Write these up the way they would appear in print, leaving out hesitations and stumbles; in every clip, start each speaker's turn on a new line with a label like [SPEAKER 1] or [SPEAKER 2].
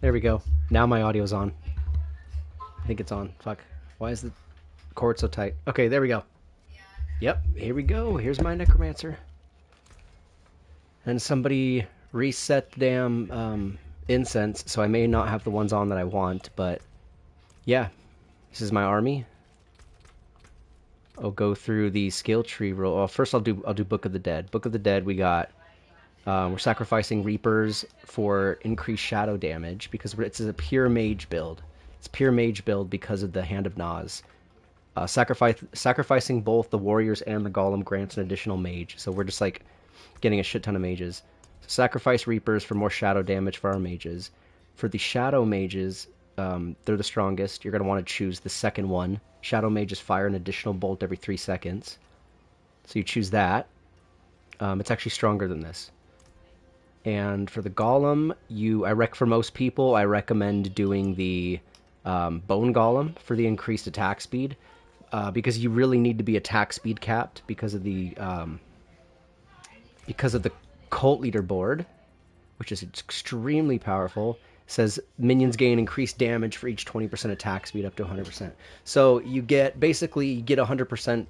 [SPEAKER 1] There we go. Now my audio's on. I think it's on. Fuck. Why is the cord so tight? Okay, there we go. Yep, here we go. Here's my Necromancer. And somebody reset the damn incense, so I may not have the ones on that I want, but yeah. This is my army. I'll go through the skill tree roll. Well, first I'll do Book of the Dead. Book of the Dead, we got we're sacrificing Reapers for increased shadow damage because it's a pure mage build. It's pure mage build because of the Hand of Nas. Sacrificing both the warriors and the golem grants an additional mage. So we're just like getting a shit ton of mages. So sacrifice Reapers for more shadow damage for our mages. For the shadow mages, they're the strongest. You're going to want to choose the second one. Shadow mages fire an additional bolt every 3 seconds. So you choose that. It's actually stronger than this. And for the golem, for most people, I recommend doing the bone golem for the increased attack speed, because you really need to be attack speed capped because of the cult leaderboard, which is extremely powerful. It says minions gain increased damage for each 20% attack speed up to 100%. So you get 100%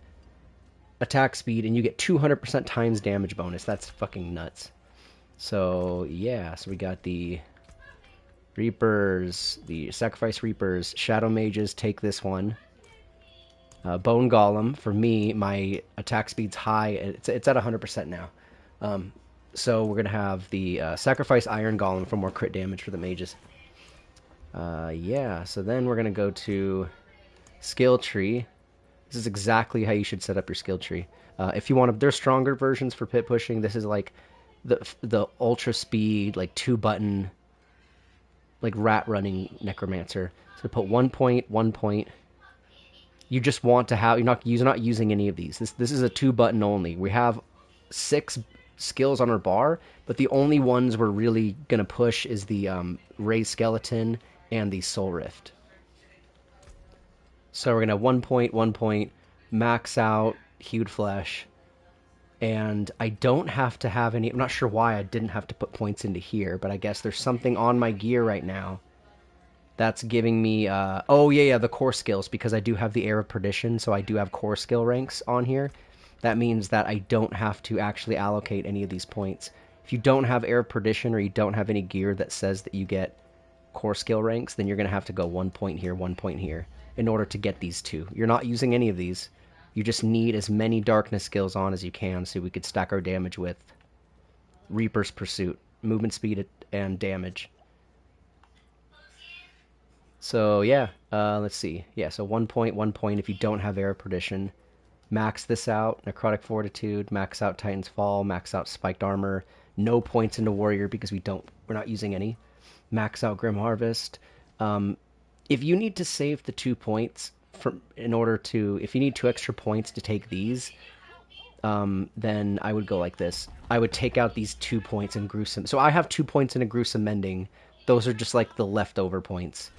[SPEAKER 1] attack speed and you get 200% times damage bonus. That's fucking nuts. So yeah, so we got the Reapers, the Sacrifice Reapers, Shadow Mages take this one. Bone Golem, for me, my attack speed's high. It's at 100% now. So we're going to have the Sacrifice Iron Golem for more crit damage for the mages. Yeah, so then we're going to go to Skill Tree. This is exactly how you should set up your skill tree. If you want to, there's stronger versions for pit pushing. This is like the ultra speed, like 2-button, like rat running Necromancer. So put 1 point, 1 point. You just want to have, you're not using any of these. This is a 2-button only. We have 6 skills on our bar, but the only ones we're really gonna push is the Raised Skeleton and the Soul Rift. So we're gonna have 1 point, 1 point, max out Hewed Flesh. And I don't have to have any... I'm not sure why I didn't have to put points into here, but I guess there's something on my gear right now that's giving me... oh, yeah, the core skills, because I do have the Air of Perdition, so I do have core skill ranks on here. That means that I don't have to actually allocate any of these points. If you don't have Air of Perdition or you don't have any gear that says that you get core skill ranks, then you're going to have to go 1 point here, 1 point here in order to get these 2. You're not using any of these. You just need as many darkness skills on as you can so we could stack our damage with Reaper's Pursuit, movement speed, and damage. So yeah, let's see. Yeah, so 1 point, 1 point if you don't have Air of Perdition. Max this out, Necrotic Fortitude, max out Titan's Fall, max out Spiked Armor. No points into Warrior because we're not using any. Max out Grim Harvest. If you need to save the 2 points... if you need 2 extra points to take these, then I would go like this. I would take out these 2 points in Gruesome. So I have 2 points in a Gruesome Mending. Those are just like the leftover points,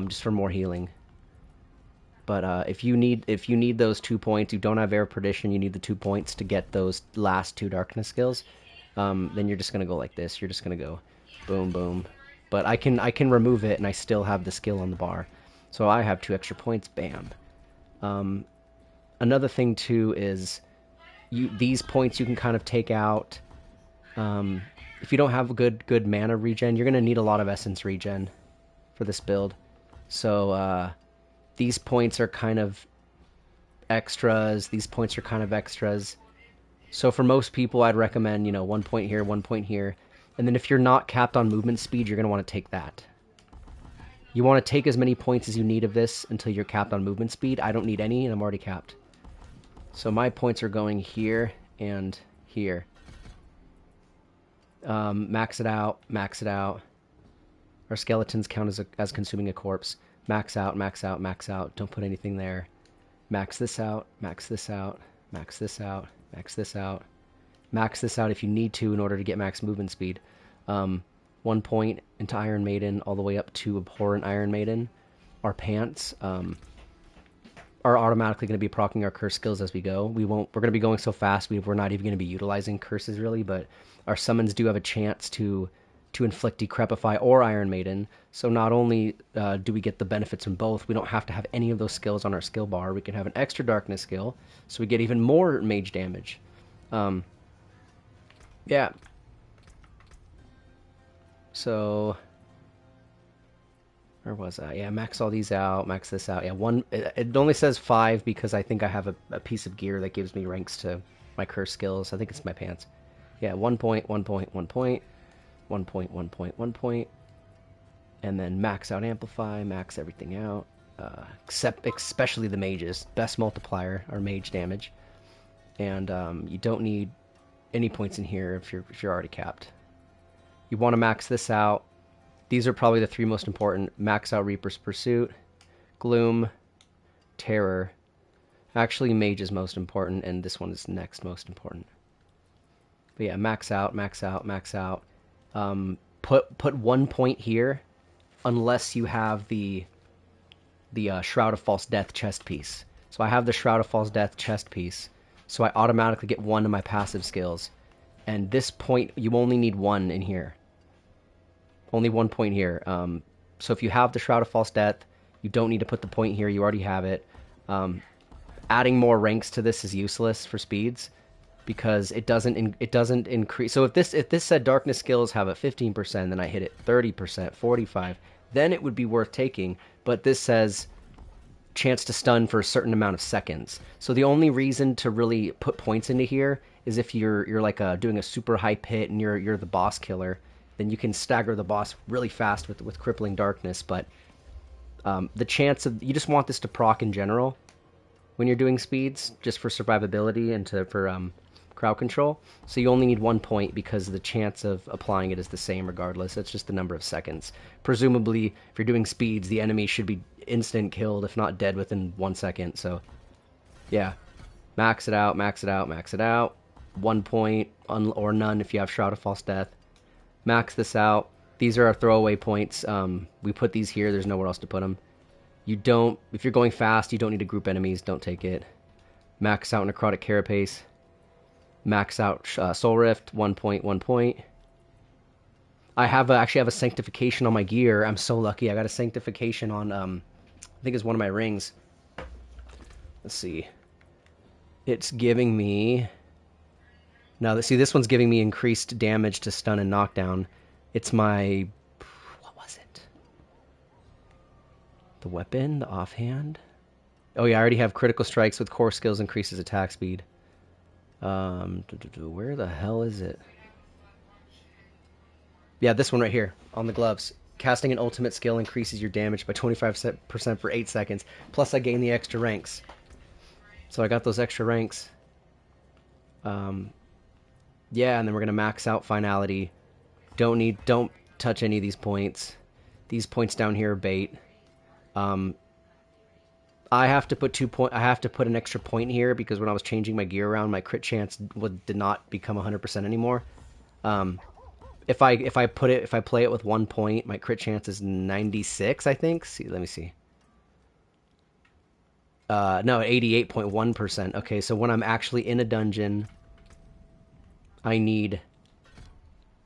[SPEAKER 1] just for more healing. But if you need those 2 points, you don't have Air Perdition, you need the 2 points to get those last 2 darkness skills, then you're just gonna go like this. You're just gonna go boom, boom. But I can remove it, and I still have the skill on the bar. So I have 2 extra points, bam. Another thing, too, is these points you can kind of take out. If you don't have a good mana regen, you're going to need a lot of essence regen for this build. So these points are kind of extras. These points are kind of extras. So for most people, I'd recommend, 1 point here, 1 point here. And then if you're not capped on movement speed, you're going to want to take that. You want to take as many points as you need of this until you're capped on movement speed. I don't need any, and I'm already capped. So my points are going here and here. Max it out, max it out. Our skeletons count as consuming a corpse. Max out, max out, max out. Don't put anything there. Max this out, max this out, max this out, max this out. Max this out if you need to in order to get max movement speed. 1 point into Iron Maiden all the way up to Abhorrent Iron Maiden. Our pants are automatically going to be proccing our curse skills as we go. We're going to be going so fast we're not even going to be utilizing curses really, but our summons do have a chance to to inflict Decrepify or Iron Maiden. So not only do we get the benefits from both, we don't have to have any of those skills on our skill bar. We can have an extra darkness skill, so we get even more mage damage. Yeah. So where was I? Yeah, max all these out, max this out. Yeah, it only says 5 because I think I have a piece of gear that gives me ranks to my curse skills. I think it's my pants. Yeah, 1 point, 1 point, 1 point, 1 point, 1 point, 1 point, and then max out amplify, max everything out, except especially the mages. Best multiplier are mage damage, and you don't need any points in here if you're already capped. You want to max this out. These are probably the 3 most important. Max out Reaper's Pursuit, Gloom, Terror. Actually, Mage is most important, and this one is next most important. But yeah, max out, max out, max out. Put 1 point here, unless you have the Shroud of False Death chest piece. So I have the Shroud of False Death chest piece, so I automatically get 1 to my passive skills. And this point, you only need 1 in here. Only 1 point here. So if you have the Shroud of False Death, you don't need to put the point here. You already have it. Adding more ranks to this is useless for speeds because it doesn't increase. So if this said darkness skills have a 15%, then I hit it 30%, 45, then it would be worth taking. But this says chance to stun for a certain amount of seconds. So the only reason to really put points into here is if you're like doing a super hype hit and you're the boss killer, then you can stagger the boss really fast with crippling darkness. But the chance of, you just want this to proc in general when you're doing speeds, just for survivability and for crowd control. So you only need 1 point because the chance of applying it is the same regardless. It's just the number of seconds. Presumably, if you're doing speeds, the enemy should be instant killed, if not dead within 1 second. So yeah, max it out, max it out, max it out. 1 point or none if you have Shroud of False Death. Max this out. These are our throwaway points. We put these here. There's nowhere else to put them. If you're going fast, you don't need to group enemies. Don't take it. Max out Necrotic Carapace. Max out Soul Rift. 1 point, 1 point. I actually have a Sanctification on my gear. I'm so lucky. I got a Sanctification on, I think it's one of my rings. Let's see. It's giving me... Now, see, this one's giving me increased damage to stun and knockdown. It's my... What was it? The weapon? The offhand? Oh, yeah, I already have critical strikes with core skills increases attack speed. Where the hell is it? Yeah, this one right here, on the gloves. Casting an ultimate skill increases your damage by 25% for 8 seconds. Plus, I gain the extra ranks. So I got those extra ranks. Yeah, and then we're going to max out Finality. Don't touch any of these points. These points down here are bait. I have to put I have to put an extra point here because when I was changing my gear around, my crit chance did not become 100% anymore. If I play it with 1 point, my crit chance is 96, I think. See, let me see. No, 88.1%. Okay, so when I'm actually in a dungeon, I need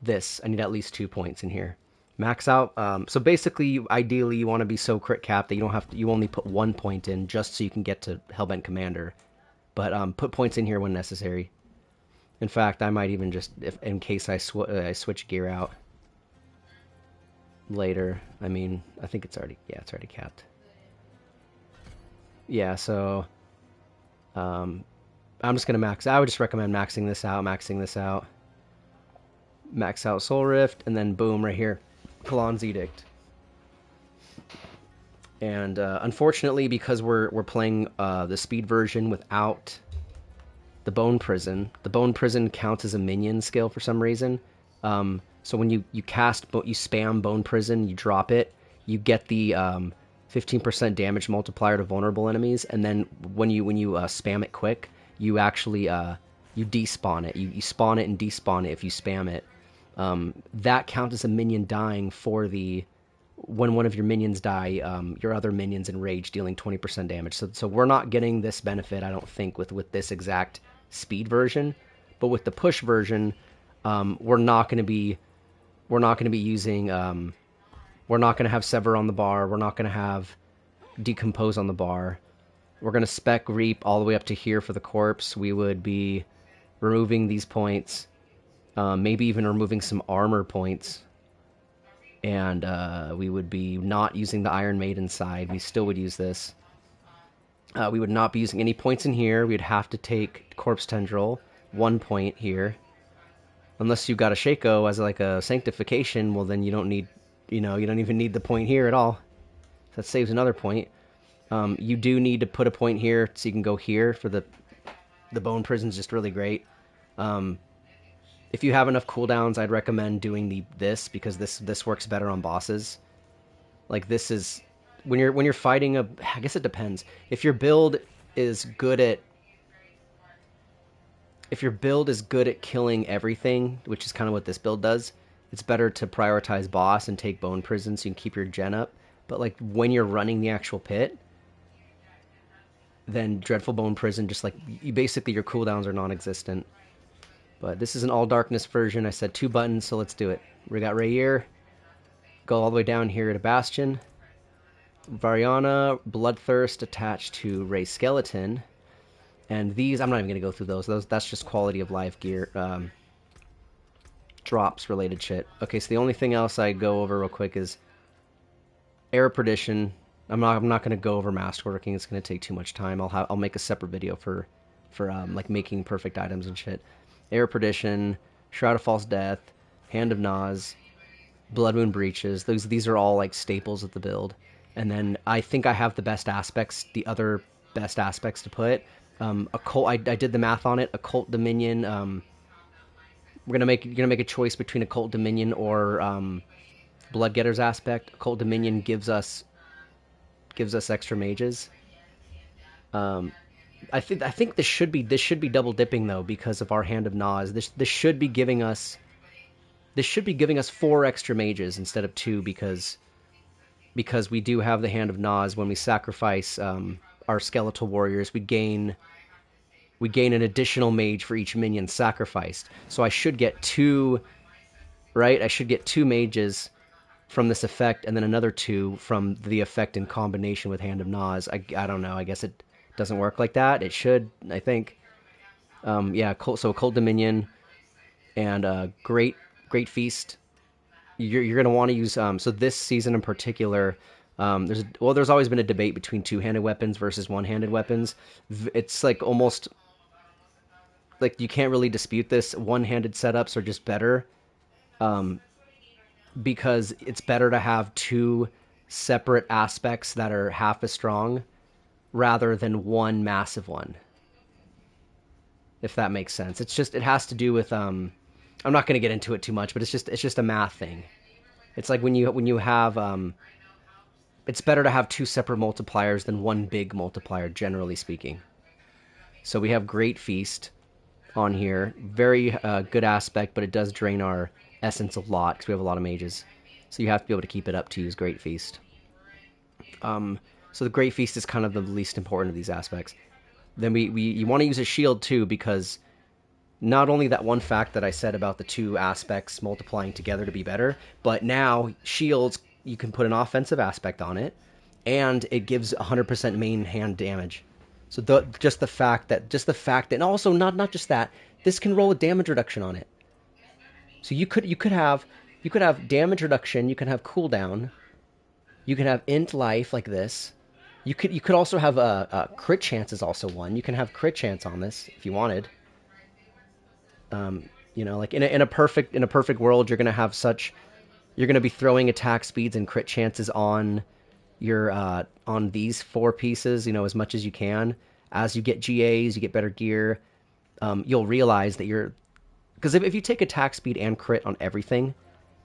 [SPEAKER 1] this. I need at least 2 points in here. Max out. So basically, ideally, you want to be so crit capped that you don't have to. You only put 1 point in just so you can get to Hellbent Commander. But put points in here when necessary. In fact, I might even just, in case I switch gear out later. I mean, I think it's already capped. Yeah, so I'm just gonna max. I would just recommend maxing this out, max out Soul Rift, and then boom, right here, Kalon's Edict. And unfortunately, because we're playing the speed version without the Bone Prison counts as a minion skill for some reason. So when you spam Bone Prison, you drop it, you get the 15% damage multiplier to vulnerable enemies, and then when you spam it quick, you actually you despawn it. You spawn it and despawn it if you spam it. That counts as a minion dying for when one of your minions die, your other minions enrage, dealing 20% damage. So we're not getting this benefit, I don't think, with this exact speed version. But with the push version, we're not going to be We're not going to be using, we're not going to have Sever on the bar. We're not going to have Decompose on the bar. We're going to spec Reap all the way up to here for the corpse. We would be removing these points, maybe even removing some armor points. And we would be not using the Iron Maiden side. We still would use this. We would not be using any points in here. We'd have to take Corpse Tendril, 1 point here. Unless you got a Shaco as like a Sanctification, well then you don't need, you don't even need the point here at all. That saves another point. You do need to put a point here so you can go here for the Bone Prison's just really great. If you have enough cooldowns, I'd recommend doing this because this works better on bosses. Like this is when you're fighting I guess it depends. If your build is good at killing everything, which is kind of what this build does, it's better to prioritize boss and take Bone Prison so you can keep your gen up. But like when you're running the actual pit, then Dreadful Bone Prison, just like basically your cooldowns are non-existent. But this is an all darkness version. I said 2 buttons, so let's do it. We got Rayir. Go all the way down here to Bastion. Variana, Bloodthirst attached to Ray Skeleton. And these, I'm not even going to go through those. That's just quality of life gear. Drops related shit. Okay, so the only thing else I go over real quick is Air Perdition. I'm not going to go over Masterworking. It's going to take too much time. I'll make a separate video for like making perfect items and shit. Air Perdition, Shroud of False Death, Hand of Naz, Blood Wound Breaches. These are all like staples of the build. And then I think I have the best aspects, the other best aspects to put. Occult. I did the math on it. Occult Dominion. You're gonna make a choice between Occult Dominion or Bloodgetter's aspect. Occult Dominion gives us extra mages. I think this should be double dipping though because of our Hand of Naz. This should be giving us 4 extra mages instead of 2 because we do have the Hand of Naz. When we sacrifice our skeletal warriors, we gain an additional mage for each minion sacrificed. So I should get 2, right? I should get 2 mages from this effect and then another 2 from the effect in combination with Hand of Naz. I don't know. I guess it doesn't work like that. It should, I think. Yeah, so Cold Dominion and Great Feast. You're going to want to use, so this season in particular, there's always been a debate between 2-handed weapons versus 1-handed weapons. It's like almost, like you can't really dispute this. 1-handed setups are just better, because it's better to have 2 separate aspects that are half as strong rather than one massive one. If that makes sense. It has to do with, I'm not going to get into it too much, but it's just a math thing. It's like when you have, it's better to have 2 separate multipliers than one big multiplier, generally speaking. So we have Great Feast on here. Very good aspect, but it does drain our essence a lot because we have a lot of mages. So you have to be able to keep it up to use Great Feast. So the Great Feast is kind of the least important of these aspects. Then you want to use a shield too, because not only that one fact that I said about the 2 aspects multiplying together to be better, but now shields, you can put an offensive aspect on it, and it gives 100% main hand damage. So just the fact that, and also not just that, this can roll with damage reduction on it. So you could have damage reduction, you can have cooldown, you can have int life like this. You could also have crit chance is also one. You can have crit chance on this if you wanted. Like in a perfect world, you're gonna be throwing attack speeds and crit chances on your on these 4 pieces, as much as you can. As you get GAs, you get better gear. You'll realize that because if you take attack speed and crit on everything,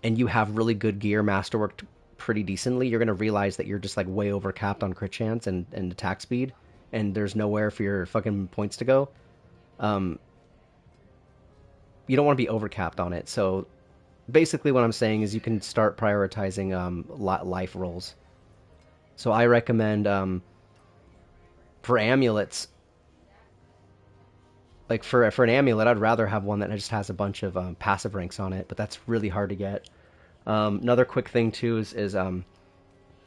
[SPEAKER 1] and you have really good gear masterworked pretty decently, you're gonna realize that you're just like way over capped on crit chance and attack speed, and there's nowhere for your fucking points to go. You don't want to be overcapped on it. So basically what I'm saying is you can start prioritizing life rolls. So I recommend for amulets, like for an amulet, I'd rather have one that just has a bunch of passive ranks on it, but that's really hard to get. Another quick thing too is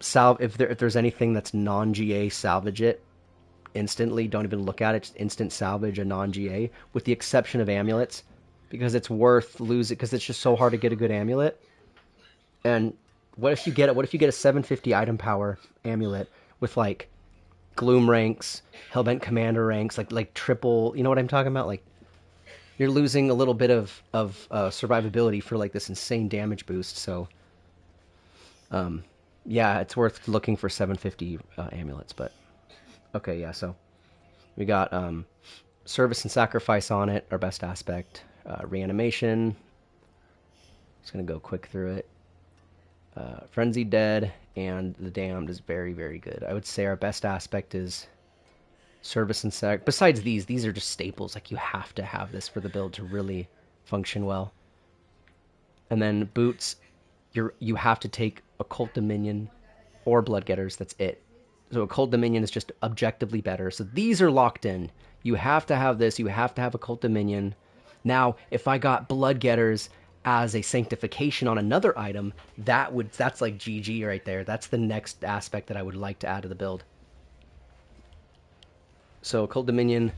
[SPEAKER 1] if there's anything that's non-GA, salvage it instantly. Don't even look at it. Just instant salvage a non-GA, with the exception of amulets, because it's worth losing because it's just so hard to get a good amulet. And what if you get a 750 item power amulet with like gloom ranks, hellbent commander ranks, like triple. You know what I'm talking about? Like you're losing a little bit of survivability for like this insane damage boost. So yeah, it's worth looking for 750 amulets. But okay, yeah. So we got service and sacrifice on it, our best aspect. Reanimation. Just gonna go quick through it. Frenzied Dead and the Damned is very, very good. I would say our best aspect is service and sac. Besides these are just staples. Like you have to have this for the build to really function well. And then boots, you have to take Occult Dominion or Blood Getters. That's it. So Occult Dominion is just objectively better. So these are locked in. You have to have this. You have to have Occult Dominion. Now, if I got Blood Getters as a sanctification on another item, that's like GG right there. That's the next aspect that I would like to add to the build. So Occult Dominion,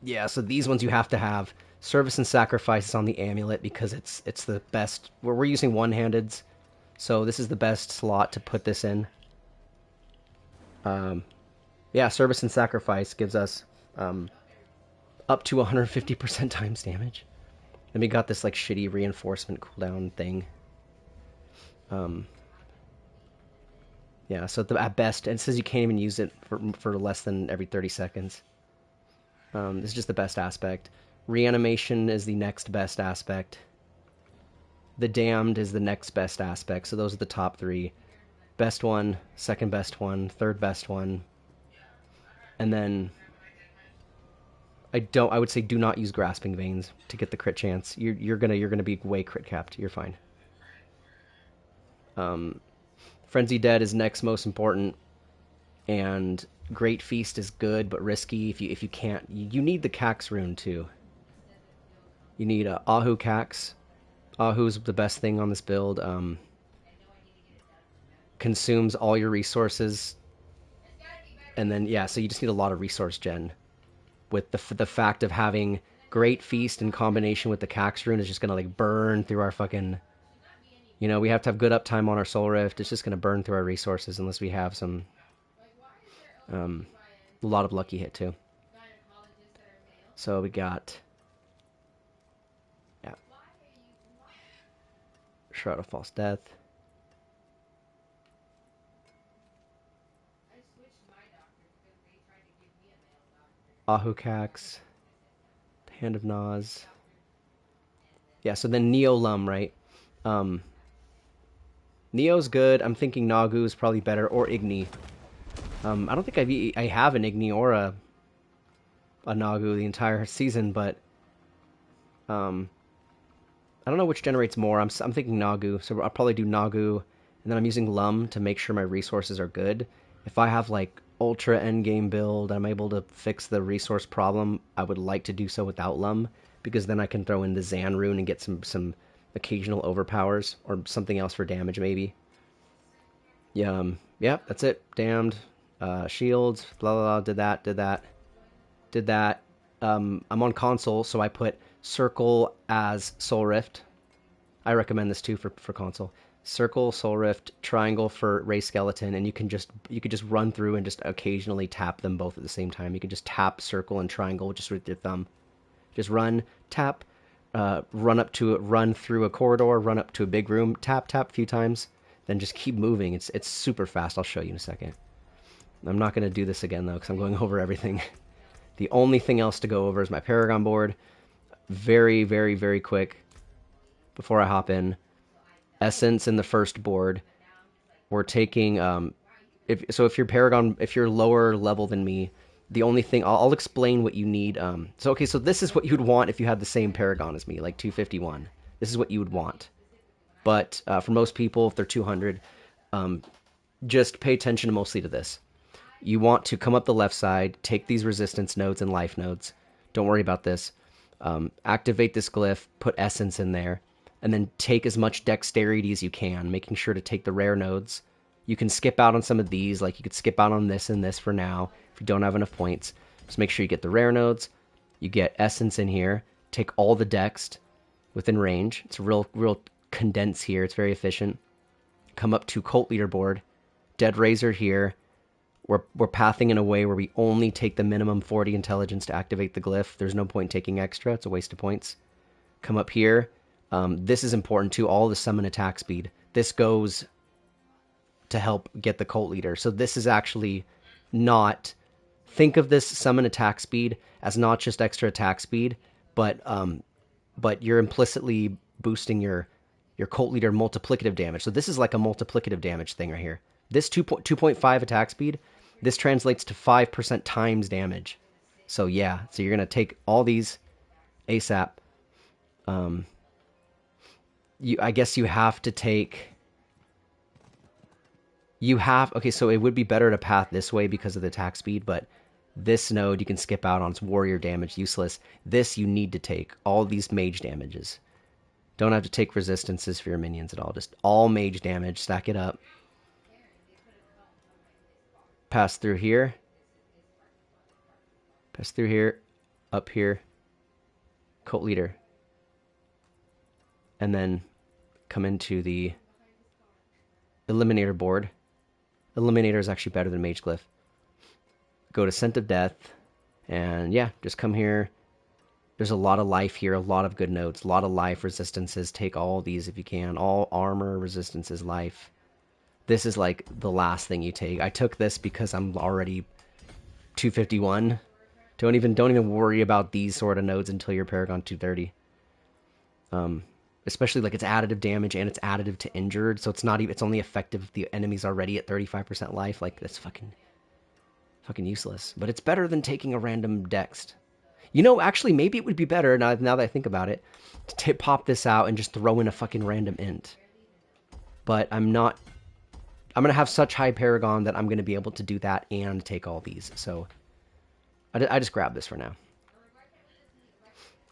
[SPEAKER 1] yeah. So these ones you have to have. Service and Sacrifice is on the amulet because it's the best. We're using one-handeds, so this is the best slot to put this in. Yeah, Service and Sacrifice gives us up to 150% times damage. Then we got this like shitty reinforcement cooldown thing. Yeah, so at best, it says you can't even use it for less than every 30 seconds. This is just the best aspect. Reanimation is the next best aspect. The Damned is the next best aspect. So those are the top three. Best one, second best one, third best one. And then I would say do not use Grasping Veins to get the crit chance. You're gonna be way crit capped. You're fine. Frenzy Dead is next most important, and Great Feast is good but risky if you can't. You need the Cax rune too. You need Ahu Cax. Ahu's the best thing on this build. Consumes all your resources, and then yeah, so you just need a lot of resource gen. With the fact of having Great Feast in combination with the Cax rune is just gonna like burn through our fucking. You know, we have to have good uptime on our Soul Rift. It's just gonna burn through our resources unless we have some a lot of lucky hit too. So we got yeah, Shroud of False Death. Ahucax, Hand of Naz. Yeah, so then Neo Lum, right? Neo's good. I'm thinking Nagu is probably better, or Igni. I don't think I have an Igni or a Nagu the entire season, but I don't know which generates more. I'm thinking Nagu, so I'll probably do Nagu, and then I'm using Lum to make sure my resources are good. If I have like ultra endgame build, I'm able to fix the resource problem. I would like to do so without Lum, because then I can throw in the Zan rune and get some occasional overpowers or something else for damage maybe. Yeah, yeah, that's it. Damned, shields, blah blah blah. Did that. I'm on console, so I put Circle as Soul Rift. I recommend this too for console. Circle, Soul Rift, Triangle for Ray Skeleton, and you could just run through and just occasionally tap them both at the same time. You can just tap Circle and Triangle just with your thumb. Just run, tap, run through a corridor, run up to a big room, tap a few times, then just keep moving. It's super fast. I'll show you in a second. I'm not going to do this again though, because I'm going over everything. The only thing else to go over is my Paragon board. Very, very, very quick before I hop in. Essence in the first board. We're taking if you're Paragon, if you're lower level than me, the only thing I'll explain what you need. So this is what you'd want if you had the same Paragon as me, like 251. This is what you would want. But for most people, if they're 200, just pay attention mostly to this. You want to come up the left side, take these resistance nodes and life nodes. Don't worry about this. Activate this glyph, put essence in there. and then take as much dexterity as you can, making sure to take the rare nodes. You can skip out on some of these, like you could skip out on this and this for now if you don't have enough points. Just make sure you get the rare nodes. You get essence in here. Take all the dex within range. It's a real condense here. It's very efficient. Come up to cult leaderboard. Dead Razor here. We're pathing in a way where we only take the minimum 40 intelligence to activate the glyph. There's no point taking extra. It's a waste of points. Come up here. This is important too. All the summon attack speed. This goes to help get the cult leader. So this is actually not... Think of this summon attack speed as not just extra attack speed, but you're implicitly boosting your cult leader multiplicative damage. So this is like a multiplicative damage thing right here. This 2.5 attack speed, this translates to 5% times damage. So yeah, so you're gonna take all these ASAP. I guess you have to take. Okay, so it would be better to path this way because of the attack speed, but this node you can skip out on. It's warrior damage, useless. This you need to take. All these mage damages. Don't have to take resistances for your minions at all. Just all mage damage. Stack it up. Pass through here. Pass through here. Up here. Cult leader. And then come into the eliminator board. Eliminator is actually better than Mage Glyph. Go to Scent of Death. And yeah, just come here. There's a lot of life here, a lot of good nodes, a lot of life resistances. Take all these if you can. All armor, resistances, life. This is like the last thing you take. I took this because I'm already 251. Don't even worry about these sort of nodes until you're Paragon 230. Especially like it's additive damage and it's additive to injured, so it's not even, it's only effective if the enemy's already at 35% life. Like that's fucking useless. But it's better than taking a random dex. You know, actually, maybe it would be better now that I think about it to pop this out and just throw in a fucking random int. But I'm not. I'm gonna have such high Paragon that I'm gonna be able to do that and take all these. So I just grab this for now.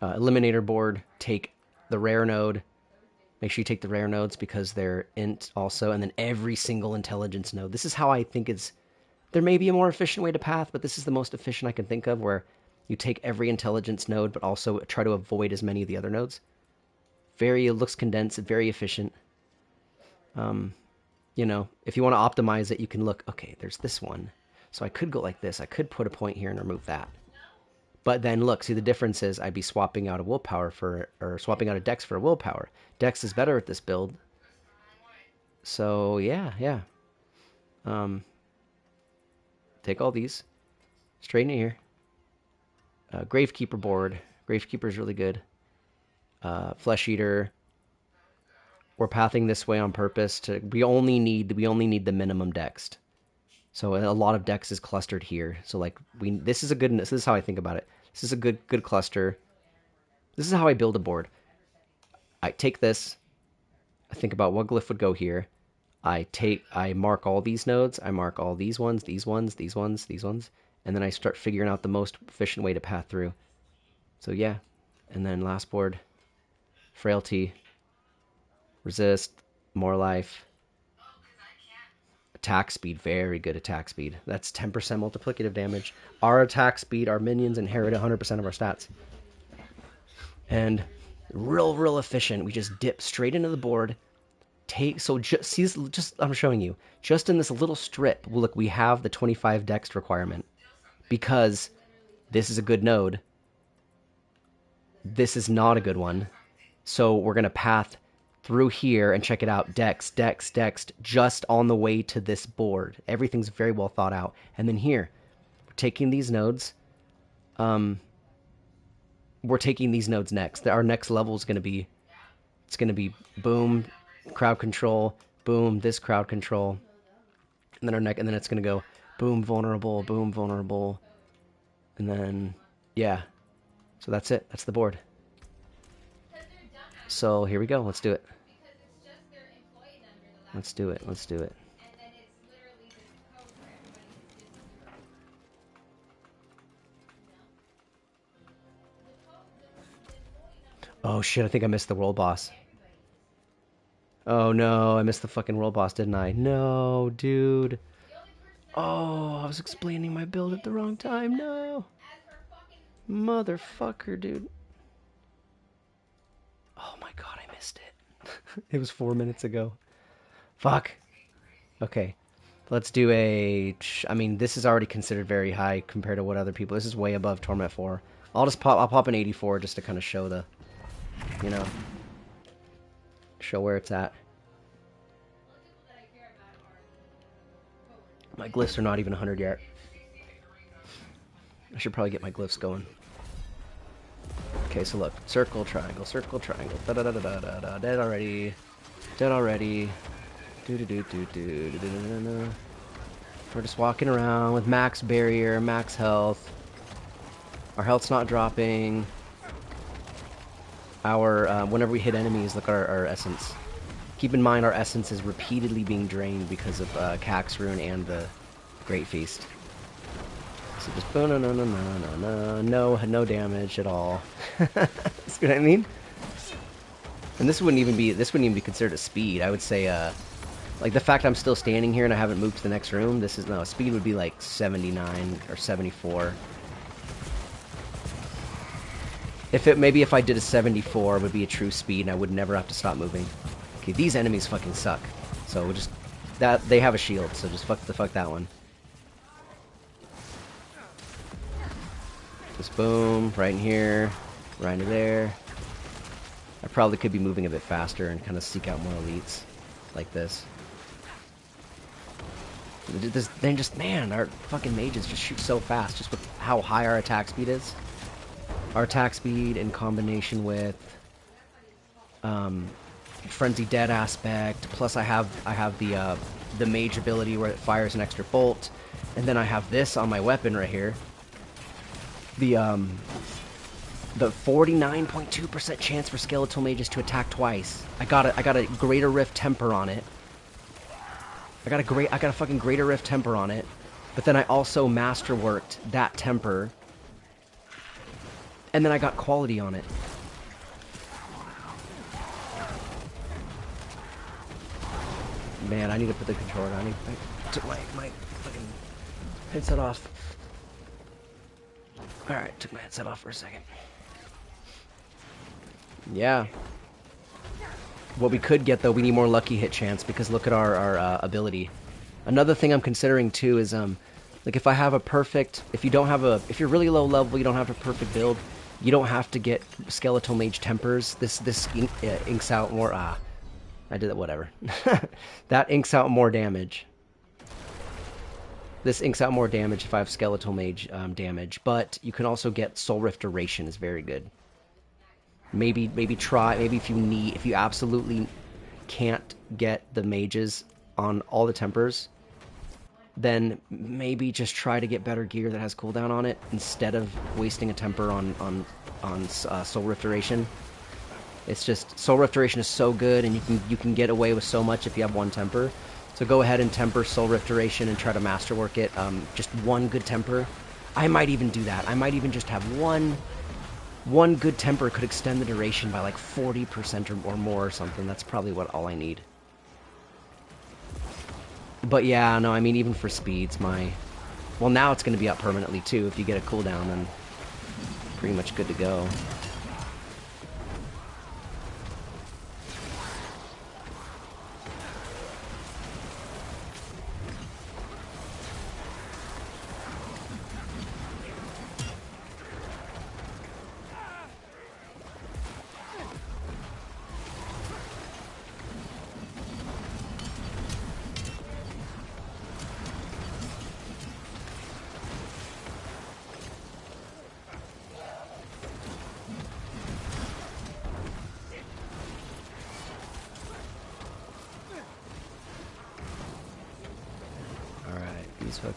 [SPEAKER 1] Eliminator board. Take the rare node. Make sure you take the rare nodes because they're int also, and then every single intelligence node. This is how I think it's. There may be a more efficient way to path, but this is the most efficient I can think of, where you take every intelligence node, but also try to avoid as many of the other nodes. It looks condensed, very efficient. You know, if you want to optimize it, you can look, okay, there's this one. So I could go like this. I could put a point here and remove that. But then look, see the difference is I'd be swapping out a willpower or swapping out a dex for a willpower. Dex is better at this build. So yeah. Take all these. Straight in here. Gravekeeper board. Gravekeeper is really good. Flesh Eater. We're pathing this way on purpose. We only need the minimum dex. So a lot of dex is clustered here. So like this is how I think about it. This is a good cluster. This is how I build a board. I take this. I think about what glyph would go here. I mark all these nodes. I mark all these ones, these ones, these ones, these ones, and then I start figuring out the most efficient way to path through. So yeah, and then last board, frailty, resist, more life, attack speed, very good attack speed. That's 10% multiplicative damage. Our attack speed, our minions inherit 100% of our stats. And real efficient. We just dip straight into the board. I'm showing you. Just in this little strip, look, we have the 25 dex requirement. Because this is a good node. This is not a good one. So we're going to path through here and check it out. Dex, just on the way to this board. Everything's very well thought out. And then here, we're taking these nodes. We're taking these nodes next. Our next level is going to be, it's going to be boom, crowd control, boom, this crowd control. And then and then it's going to go boom, vulnerable. And then, yeah. So that's it. That's the board. So here we go. Let's do it. Let's do it. Oh shit, I think I missed the world boss. Oh no, I missed the fucking world boss, didn't I? No, dude. Oh, I was explaining my build at the wrong time. No. Motherfucker, dude. Oh my god, I missed it. It was 4 minutes ago. Fuck. Okay. Let's do a. I mean, this is already considered very high compared to what other people. This is way above Torment 4. I'll pop an 84 just to kind of show the, you know, show where it's at. My glyphs are not even 100 yet. I should probably get my glyphs going. Okay, so look, circle, triangle, da da da da da da da. Dead already, dead already. Do do do do do do do do. We're just walking around with max barrier, max health. Our health's not dropping. Our whenever we hit enemies, look at our essence. Keep in mind our essence is repeatedly being drained because of Cax Rune and the Great Feast. So just no damage at all. See what I mean? And this wouldn't even be considered a speed. I would say like the fact I'm still standing here and I haven't moved to the next room, this is no speed would be like 79 or 74. Maybe if I did a 74 it would be a true speed and I would never have to stop moving. Okay, these enemies fucking suck. So just that they have a shield, so just fuck that one. Just boom, right in here, right into there. I probably could be moving a bit faster and kind of seek out more elites like this. Then just, man, our fucking mages just shoot so fast just with how high our attack speed is. Our attack speed in combination with Frenzy Dead aspect, plus I have the Mage ability where it fires an extra bolt, and then I have this on my weapon right here. The 49.2% chance for skeletal mages to attack twice. I got a Greater Rift temper on it. I got a fucking Greater Rift temper on it. But then I also masterworked that temper. And then I got quality on it. Man, I need to put the controller on. I took my fucking headset off. Alright, took my headset off for a second. Yeah. What we could get, though, we need more lucky hit chance, because look at our ability. Another thing I'm considering, too, is, like, if I have a perfect... If you're really low level, you don't have a perfect build, you don't have to get Skeletal Mage Tempers. This inks out more... I did that, whatever. That inks out more damage. This inks out more damage if I have Skeletal Mage damage, but you can also get Soul Rift Duration is very good. Maybe if you absolutely can't get the mages on all the tempers, then maybe just try to get better gear that has cooldown on it instead of wasting a temper on Soul Rift Duration. It's just Soul Rift Duration is so good, and you can get away with so much if you have one temper. So go ahead and temper Soul Rift Duration and try to masterwork it. Just one good temper. I might even do that. I might even just have one good temper could extend the duration by like 40% or more or something. That's probably all I need. But yeah, no, I mean, even for speeds, well, now it's going to be up permanently too. If you get a cooldown, then pretty much good to go.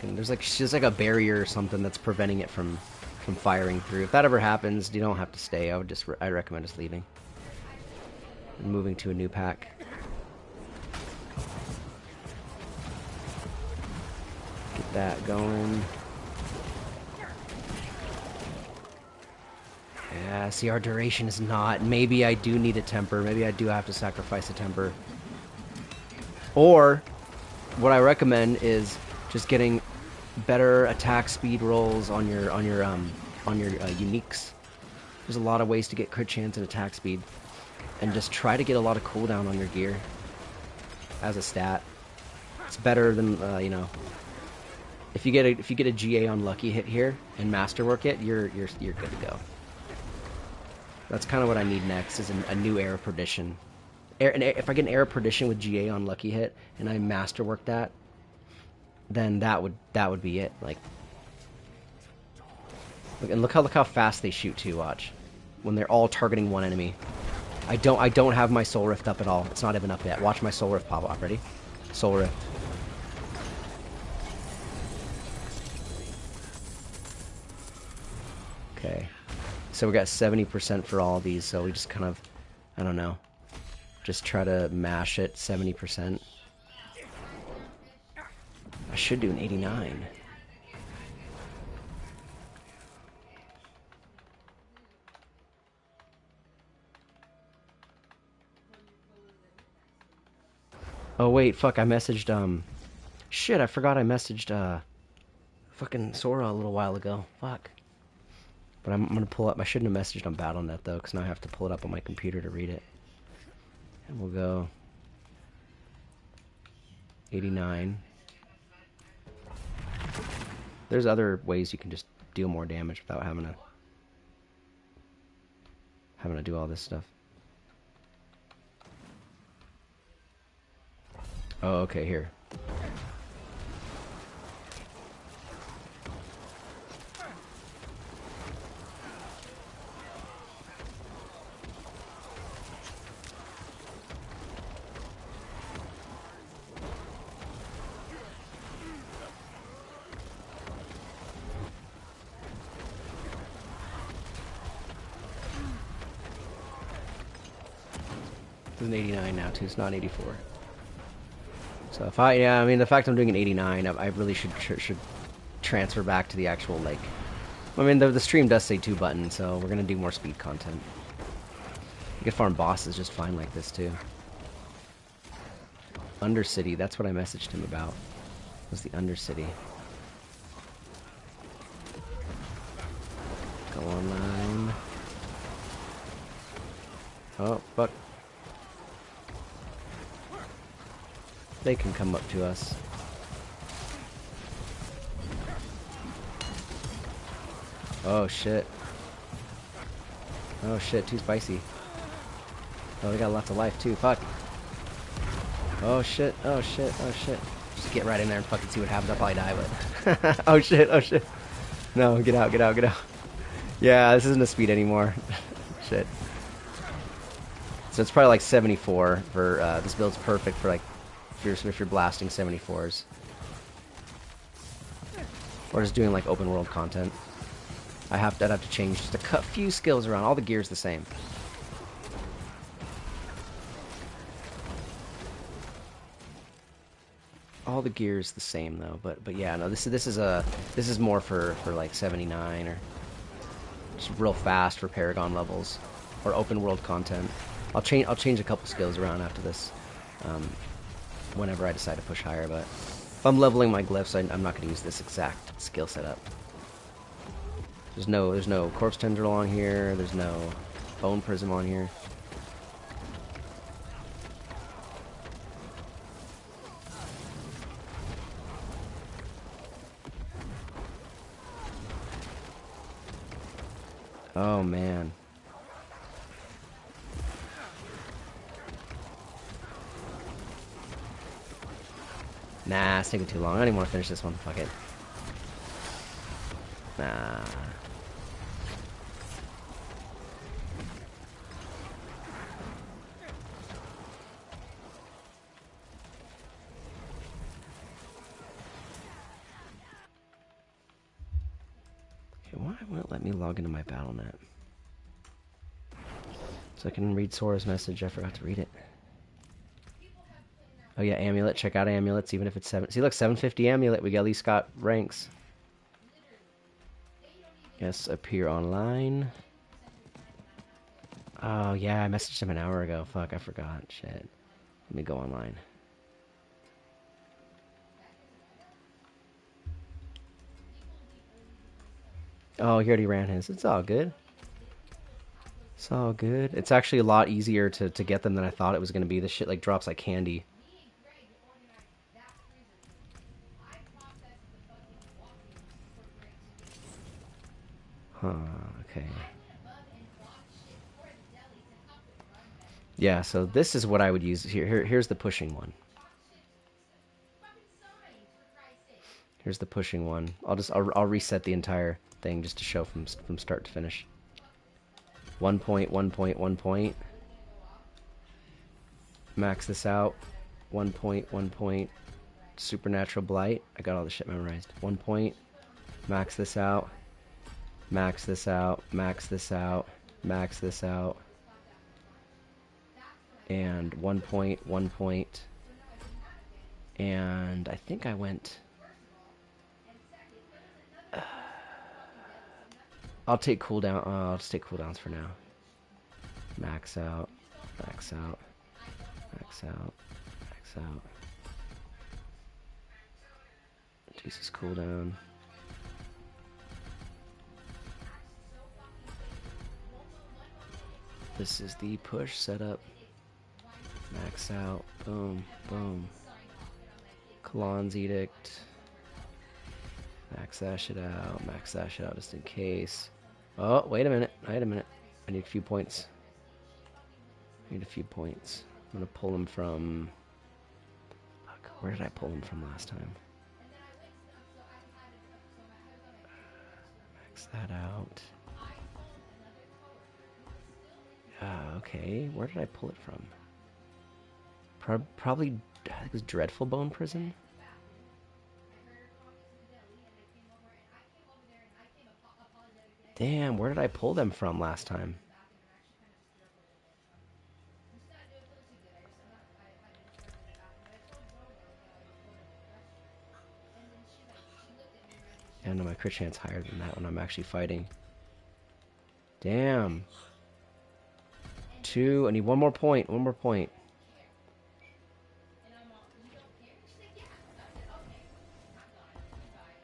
[SPEAKER 1] There's like a barrier or something that's preventing it from firing through. If that ever happens, you don't have to stay. I'd recommend just leaving and moving to a new pack. Get that going. Yeah, see, our duration is not. Maybe I do need a temper. Maybe I do have to sacrifice a temper. Or what I recommend is just getting better attack speed rolls on your uniques. There's a lot of ways to get crit chance and attack speed, and just try to get a lot of cooldown on your gear as a stat. It's better than you know. If you get a GA on lucky hit here and masterwork it, you're good to go. That's kind of what I need next is a new Air of Perdition. If I get an Air of Perdition with GA on lucky hit and I masterwork that, then that would be it. Like, look how fast they shoot too. Watch, when they're all targeting one enemy. I don't have my Soul Rift up at all. It's not even up yet. Watch my Soul Rift pop off. Ready? Soul Rift. Okay. So we got 70% for all of these, so we just kind of, I don't know, just try to mash it 70%. I should do an 89. Oh wait, fuck, I messaged, shit, I forgot I messaged, fucking Sora a little while ago. Fuck. But I'm gonna pull up, I shouldn't have messaged on BattleNet though, because now I have to pull it up on my computer to read it. And we'll go 89. There's other ways you can just deal more damage without having to do all this stuff. Oh, okay, here. It's an 89 now too. It's not 84. So if I mean the fact I'm doing an 89, I really should transfer back to the actual like. I mean the stream does say 2 buttons, so we're gonna do more speed content. You can farm bosses just fine like this too. Undercity, that's what I messaged him about. Was the Undercity. Go online. Oh fuck. They can come up to us. Oh shit. Oh shit, too spicy. Oh, they got lots of life too, fuck. Oh shit, oh shit, oh shit. Just get right in there and fucking see what happens. I'll probably die, but... oh shit, oh shit. No, get out, get out, get out. Yeah, this isn't a speed anymore. Shit. So it's probably like 74 for, this build's perfect for like, if you're blasting 74s. Or just doing like open world content. I'd have to change just a few skills around. All the gear's the same. All the gear's the same though, but yeah, no, this is more for like 79 or just real fast for Paragon levels or open world content. I'll change a couple skills around after this. Whenever I decide to push higher, but if I'm leveling my glyphs, I'm not going to use this exact skill setup. There's no corpse tendril on here. There's no bone prism on here. Oh man. Nah, it's taking too long. I don't even want to finish this one. Fuck it. Nah. Okay, why won't it let me log into my BattleNet? So I can read Sora's message. I forgot to read it. Oh yeah, Amulet. Check out Amulets, even if it's 7. See, look, 750 Amulet. We at least got ranks. Yes, appear online. Oh yeah, I messaged him an hour ago. Fuck, I forgot. Shit. Let me go online. Oh, he already ran his. It's all good. It's all good. It's actually a lot easier to get them than I thought it was going to be. This shit like drops like candy. Huh, okay. Yeah, so this is what I would use. Here's the pushing one. Here's the pushing one. I'll reset the entire thing just to show from start to finish. 1 point, 1 point, 1 point. Max this out. 1 point, 1 point. Supernatural Blight. I got all the shit memorized. 1 point. Max this out. Max this out. Max this out. Max this out. And 1 point, 1 point. And I think I went... I'll take cooldown. I'll just take cooldowns for now. Max out. Max out. Max out. Max out. Jesus, cooldown. This is the push setup. Max out. Boom. Boom. Kalon's Edict. Max that shit out. Max that shit out just in case. Oh, wait a minute. Wait a minute. I need a few points. I need a few points. I'm gonna pull them from... Fuck, where did I pull them from last time? Max that out. Okay, where did I pull it from? Probably, I think it was Dreadful Bone Prison? Damn, where did I pull them from last time? Yeah, no, my crit chance higher than that when I'm actually fighting. Damn. 2, I need one more point, one more point.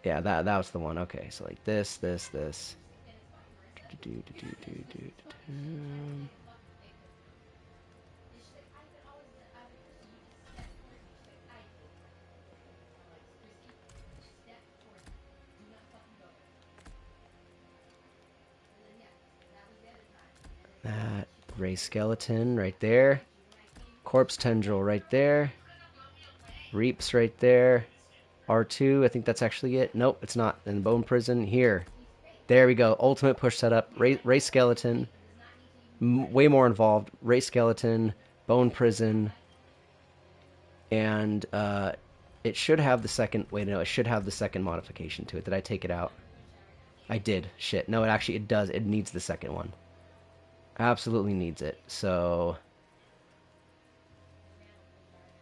[SPEAKER 1] Yeah, that was the one. Okay, so like this. That Ray Skeleton right there. Corpse Tendril right there. Reaps right there. R2, I think that's actually it. Nope, it's not. In Bone Prison, here. There we go. Ultimate push setup. Ray Skeleton. Way more involved. Ray Skeleton. Bone Prison. And it should have the second... Wait, no, it should have the second modification to it. Did I take it out? I did. Shit. No, it does. It needs the second one. Absolutely needs it. So...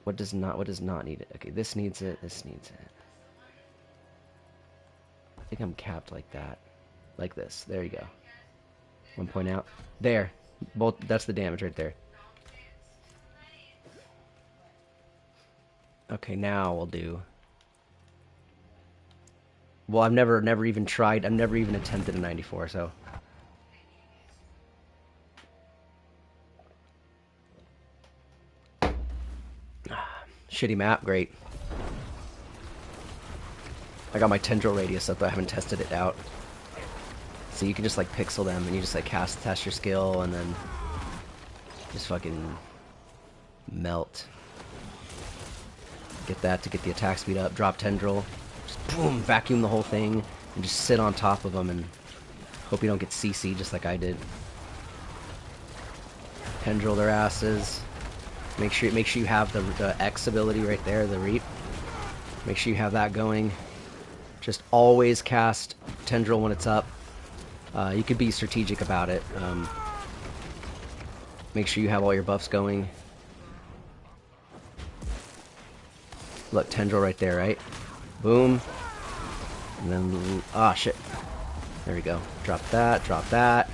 [SPEAKER 1] What does not need it? Okay, this needs it. This needs it. I think I'm capped like that. Like this. There you go. 1 point out. There. Both. That's the damage right there. Okay, now we'll do... Well, I've never even tried... I've never even attempted a 94, so... Shitty map, great. I got my tendril radius up, but I haven't tested it out. So you can just like pixel them, and you just like test your skill, and then just fucking melt. Get that to get the attack speed up. Drop tendril, just boom, vacuum the whole thing, and just sit on top of them, and hope you don't get CC just like I did. Tendril their asses. Make sure you have the X ability right there, the Reap. Make sure you have that going. Just always cast Tendril when it's up. You could be strategic about it. Make sure you have all your buffs going. Look, Tendril right there, right? Boom. And then... Ah, shit. There we go. Drop that, drop that.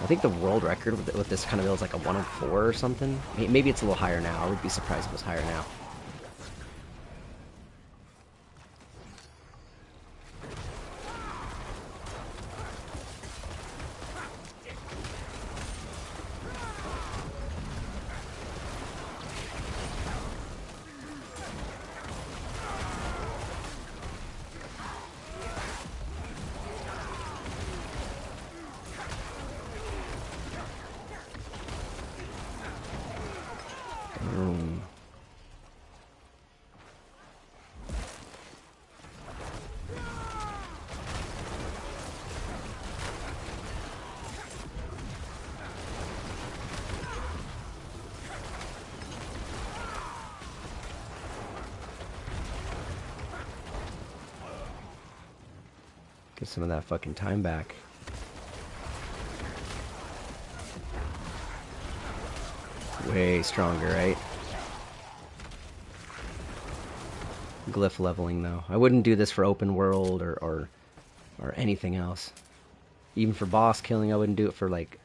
[SPEAKER 1] I think the world record with this kind of build is like a 104 or something. Maybe it's a little higher now. I would be surprised if it was higher now. Get some of that fucking time back. Way stronger, right? Glyph leveling, though. I wouldn't do this for open world or anything else. Even for boss killing, I wouldn't do it for, like,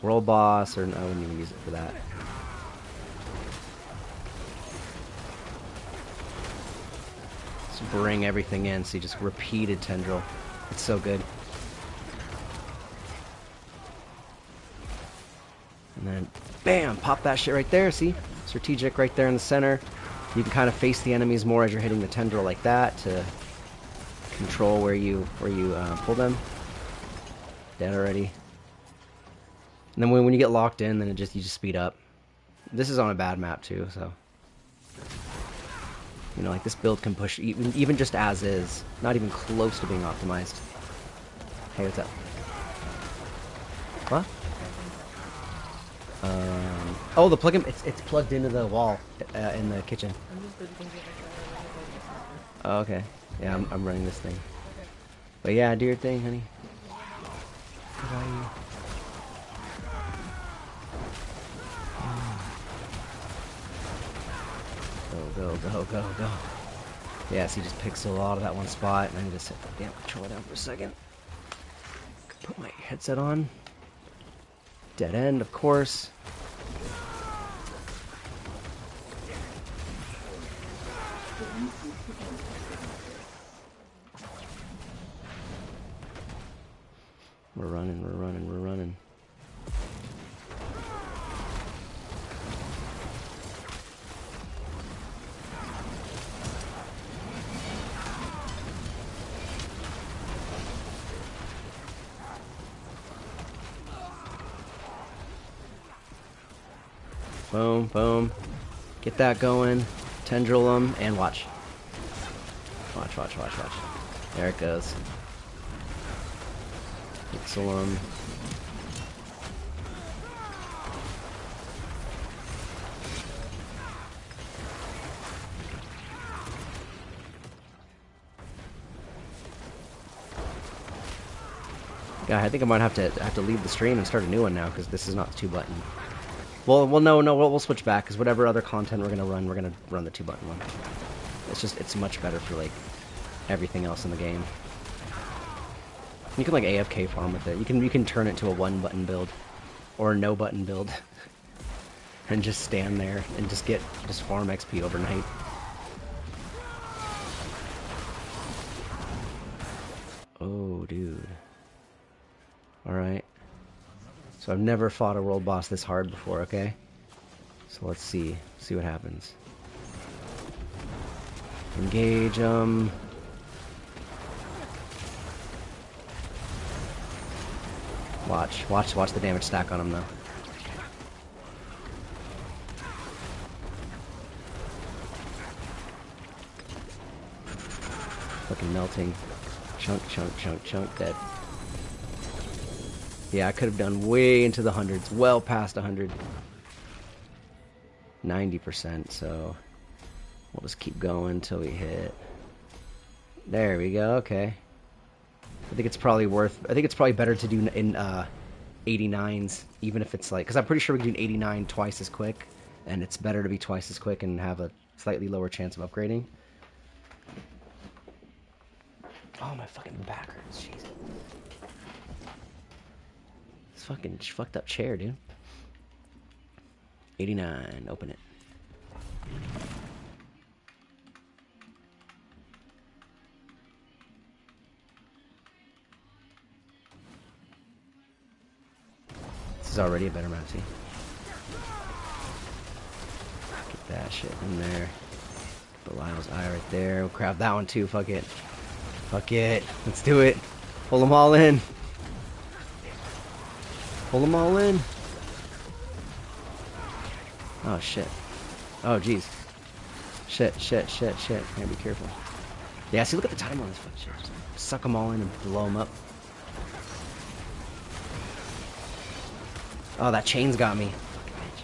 [SPEAKER 1] world boss, or I wouldn't even use it for that. Just bring everything in, so you just repeated tendril. It's so good. And then, bam! Pop that shit right there, see? Strategic right there in the center. You can kind of face the enemies more as you're hitting the tendril like that to control where you pull them. Dead already. And then when you get locked in, then you just speed up. This is on a bad map too, so you know, like this build can push even just as is, not even close to being optimized. Hey, what's up? What? Oh, the plug-in, it's plugged into the wall in the kitchen. Oh, okay. Yeah, I'm running this thing. But yeah, do your thing, honey. Goodbye. Go. Yeah, so he just pixel out of that one spot, and I need to set the damn controller down for a second. Put my headset on. Dead end, of course. We're running. Boom, boom. Get that going. Tendril them, and watch. Watch. There it goes. Pixel them. God, I think I might have to leave the stream and start a new one now, because this is not the 2-button. Well, no, we'll switch back, because whatever other content we're gonna run the 2-button one. It's much better for, like, everything else in the game. You can, like, AFK farm with it. You can turn it to a 1-button build, or a no-button build, and just stand there and just farm XP overnight. Oh, dude. Alright. So I've never fought a world boss this hard before, okay? So let's see what happens. Engage them. Watch the damage stack on them though. Fucking melting. Chunk, dead. Yeah, I could have done way into the hundreds, well past 100. 90%, so we'll just keep going until we hit. There we go, okay. I think it's probably better to do in 89s, even if it's like, because I'm pretty sure we can do an 89 twice as quick, and it's better to be twice as quick and have a slightly lower chance of upgrading. Oh, my fucking back hurts, Jesus. Fucking fucked up chair, dude. 89, open it. This is already a better map, see? Get that shit in there. Belial's eye right there. We'll grab that one too, fuck it. Fuck it. Let's do it. Pull them all in. Pull them all in. Oh, shit. Oh, jeez. Shit. Yeah, be careful. Yeah, see, look at the time on this fucking shit. Just suck them all in and blow them up. Oh, that chain's got me. Fucking bitch.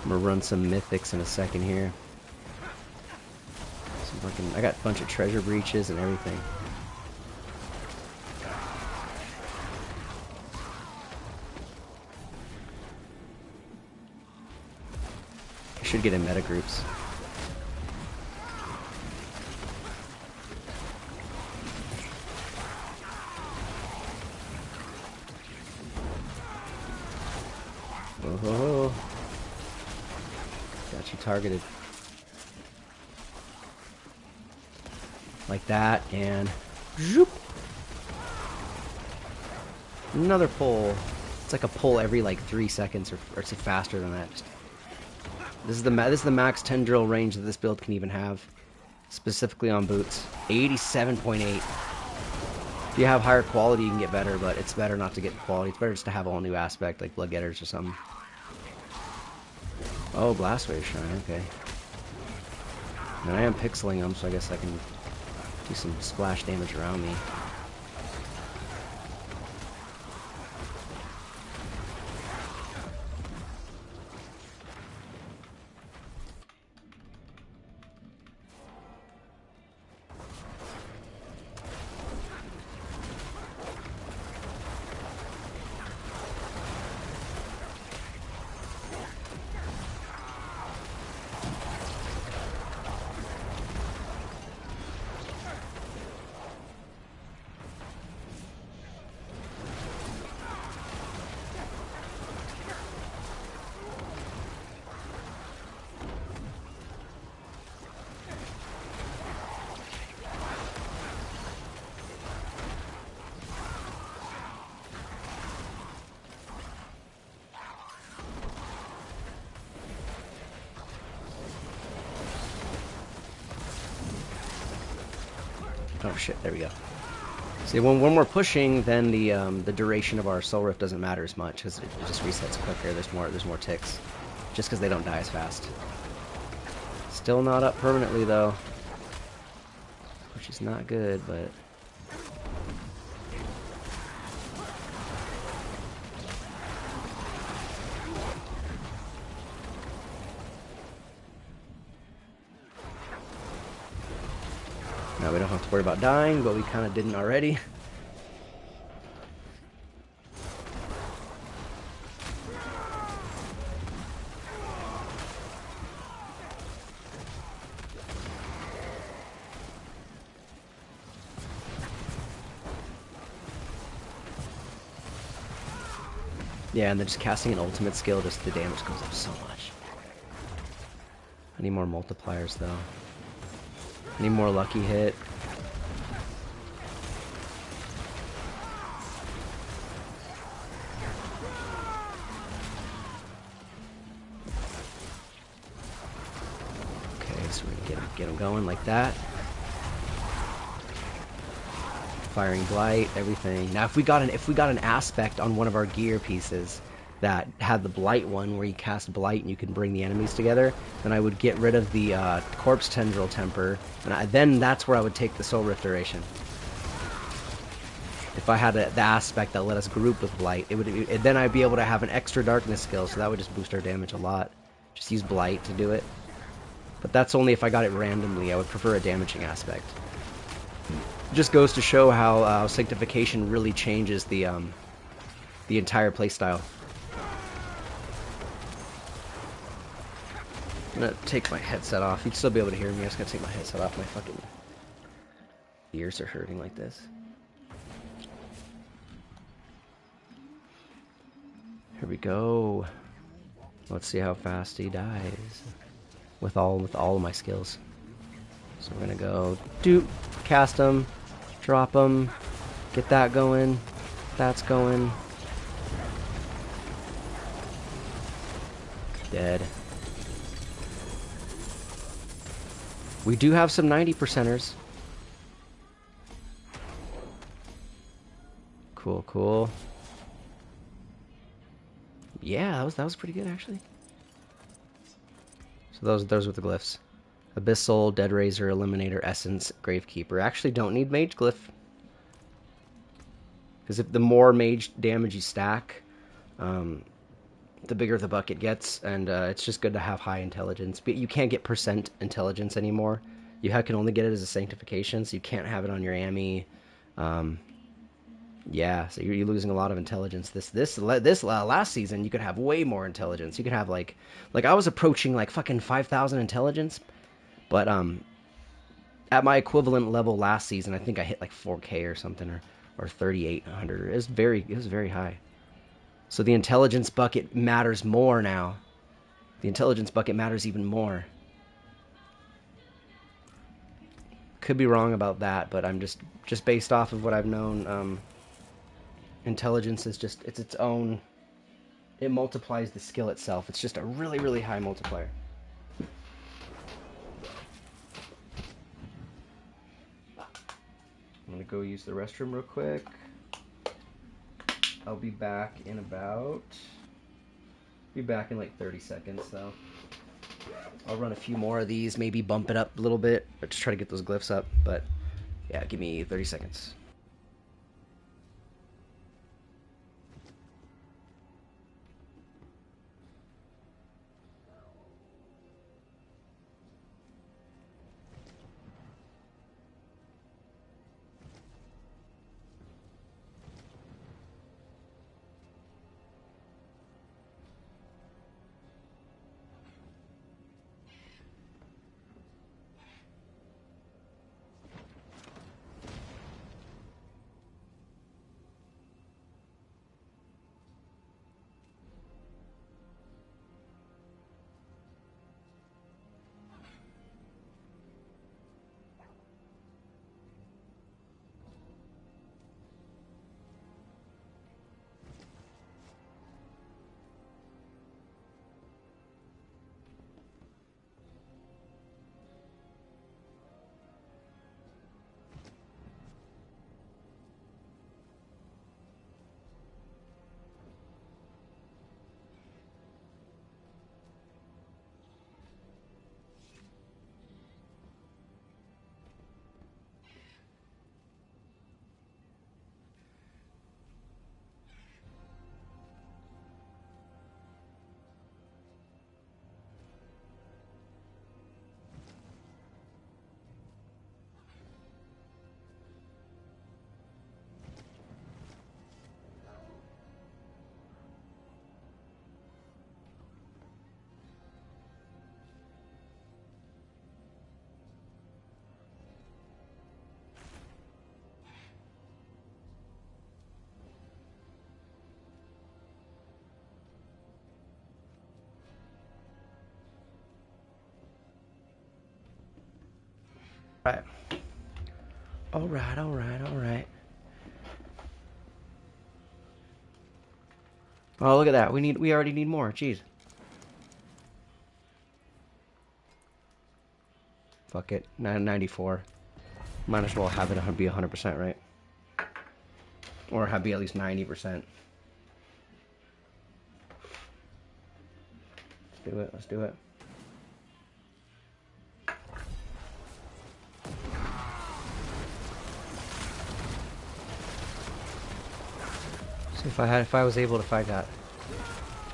[SPEAKER 1] I'm gonna run some mythics in a second here. I got a bunch of treasure breaches and everything. I should get in meta groups. Oh, got you targeted. Like that, and zoop. Another pull. It's like a pull every like 3 seconds, or it's faster than that. This is the max tendril range that this build can even have, specifically on boots. 87.8. If you have higher quality, you can get better, but it's better not to get quality. It's better just to have a whole new aspect, like Blood Getters or something. Oh, Blast Wave Shrine, okay. And I am pixeling them, so I guess I can do some splash damage around me. Oh shit, there we go. See, when we're pushing, then the duration of our Soul Rift doesn't matter as much, because it just resets quicker. There's more ticks, just because they don't die as fast. Still not up permanently though, which is not good, but. Now we don't have to worry about dying, but we kind of didn't already. Yeah, and then just casting an ultimate skill, just the damage goes up so much. I need more multipliers though. I need more lucky hit. Okay, so we're gonna get him going like that. Firing Blight, everything. Now, if we got an aspect on one of our gear pieces that had the Blight one, where you cast Blight and you can bring the enemies together, then I would get rid of the Corpse Tendril Temper, and then that's where I would take the Soul Rift duration. If I had the aspect that let us group with Blight, then I'd be able to have an extra Darkness skill, so that would just boost our damage a lot. Just use Blight to do it. But that's only if I got it randomly. I would prefer a damaging aspect. Just goes to show how Sanctification really changes the entire playstyle. I'm gonna take my headset off. You'd still be able to hear me. I just gotta take my headset off. My fucking ears are hurting like this. Here we go. Let's see how fast he dies with all of my skills. So we're gonna go cast him, drop him, get that going, that's going. Dead. We do have some 90%ers. Cool, cool. Yeah, that was pretty good actually. So those were the glyphs. Abyssal, Dead Razor, Eliminator, Essence, Gravekeeper. Actually don't need Mage Glyph. Because if the more Mage damage you stack, the bigger the bucket gets, and it's just good to have high intelligence. But you can't get percent intelligence anymore. Can only get it as a sanctification, so you can't have it on your AMI. Um, yeah, so you're losing a lot of intelligence. This last season, you could have way more intelligence. You could have like I was approaching like fucking 5,000 intelligence, but at my equivalent level last season, I think I hit like 4K or something, or 3,800. It was very high. So the intelligence bucket matters more now. The intelligence bucket matters even more. Could be wrong about that, but I'm just based off of what I've known. Intelligence is it's its own. It multiplies the skill itself. It's just a really, really high multiplier. I'm gonna go use the restroom real quick. I'll be back in like 30 seconds, though. I'll run a few more of these, maybe bump it up a little bit, or just try to get those glyphs up. But yeah, give me 30 seconds. Right. All right, all right, all right. Oh, look at that. We already need more. Jeez. Fuck it. 94. Might as well have it be 100%, right? Or have be at least 90%. Let's do it. Let's do it. So if I was able to, if I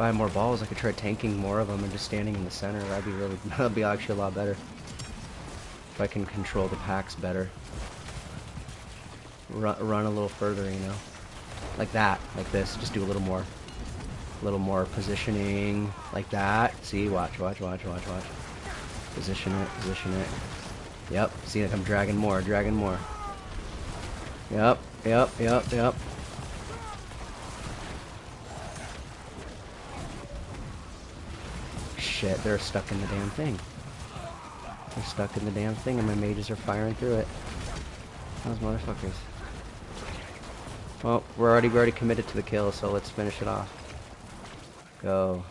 [SPEAKER 1] had more balls, I could try tanking more of them and just standing in the center. That'd be actually a lot better. If I can control the packs better. Run a little further, you know, like that, like this. Just do a little more positioning, like that. See, watch. Position it. Yep. See, like I'm dragging more. Yep. Shit, they're stuck in the damn thing. They're stuck in the damn thing, and my mages are firing through it. Those motherfuckers. Well, we're already committed to the kill, so let's finish it off. Go.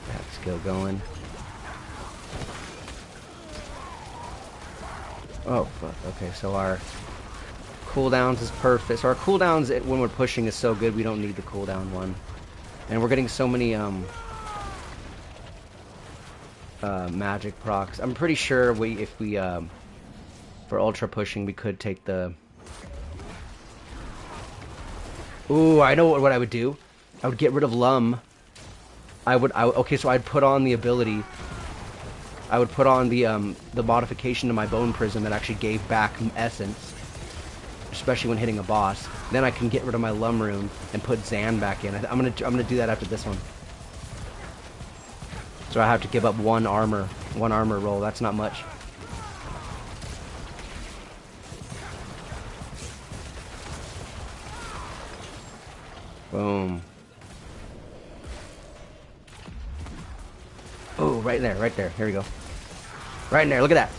[SPEAKER 1] That skill going. Oh, fuck. Okay, so our cooldowns is perfect. So our cooldowns when we're pushing is so good, we don't need the cooldown one. And we're getting so many, magic procs. I'm pretty sure if we for ultra pushing we could take the. Ooh, I know what I would do. I would get rid of Lum. Okay, so I'd put on the ability. I would put on the modification to my bone prism that actually gave back essence, especially when hitting a boss. Then I can get rid of my Lum rune and put Zan back in. I'm gonna do that after this one. So I have to give up one armor roll. That's not much. Boom. Oh, right there, right there. Here we go. Right in there, look at that.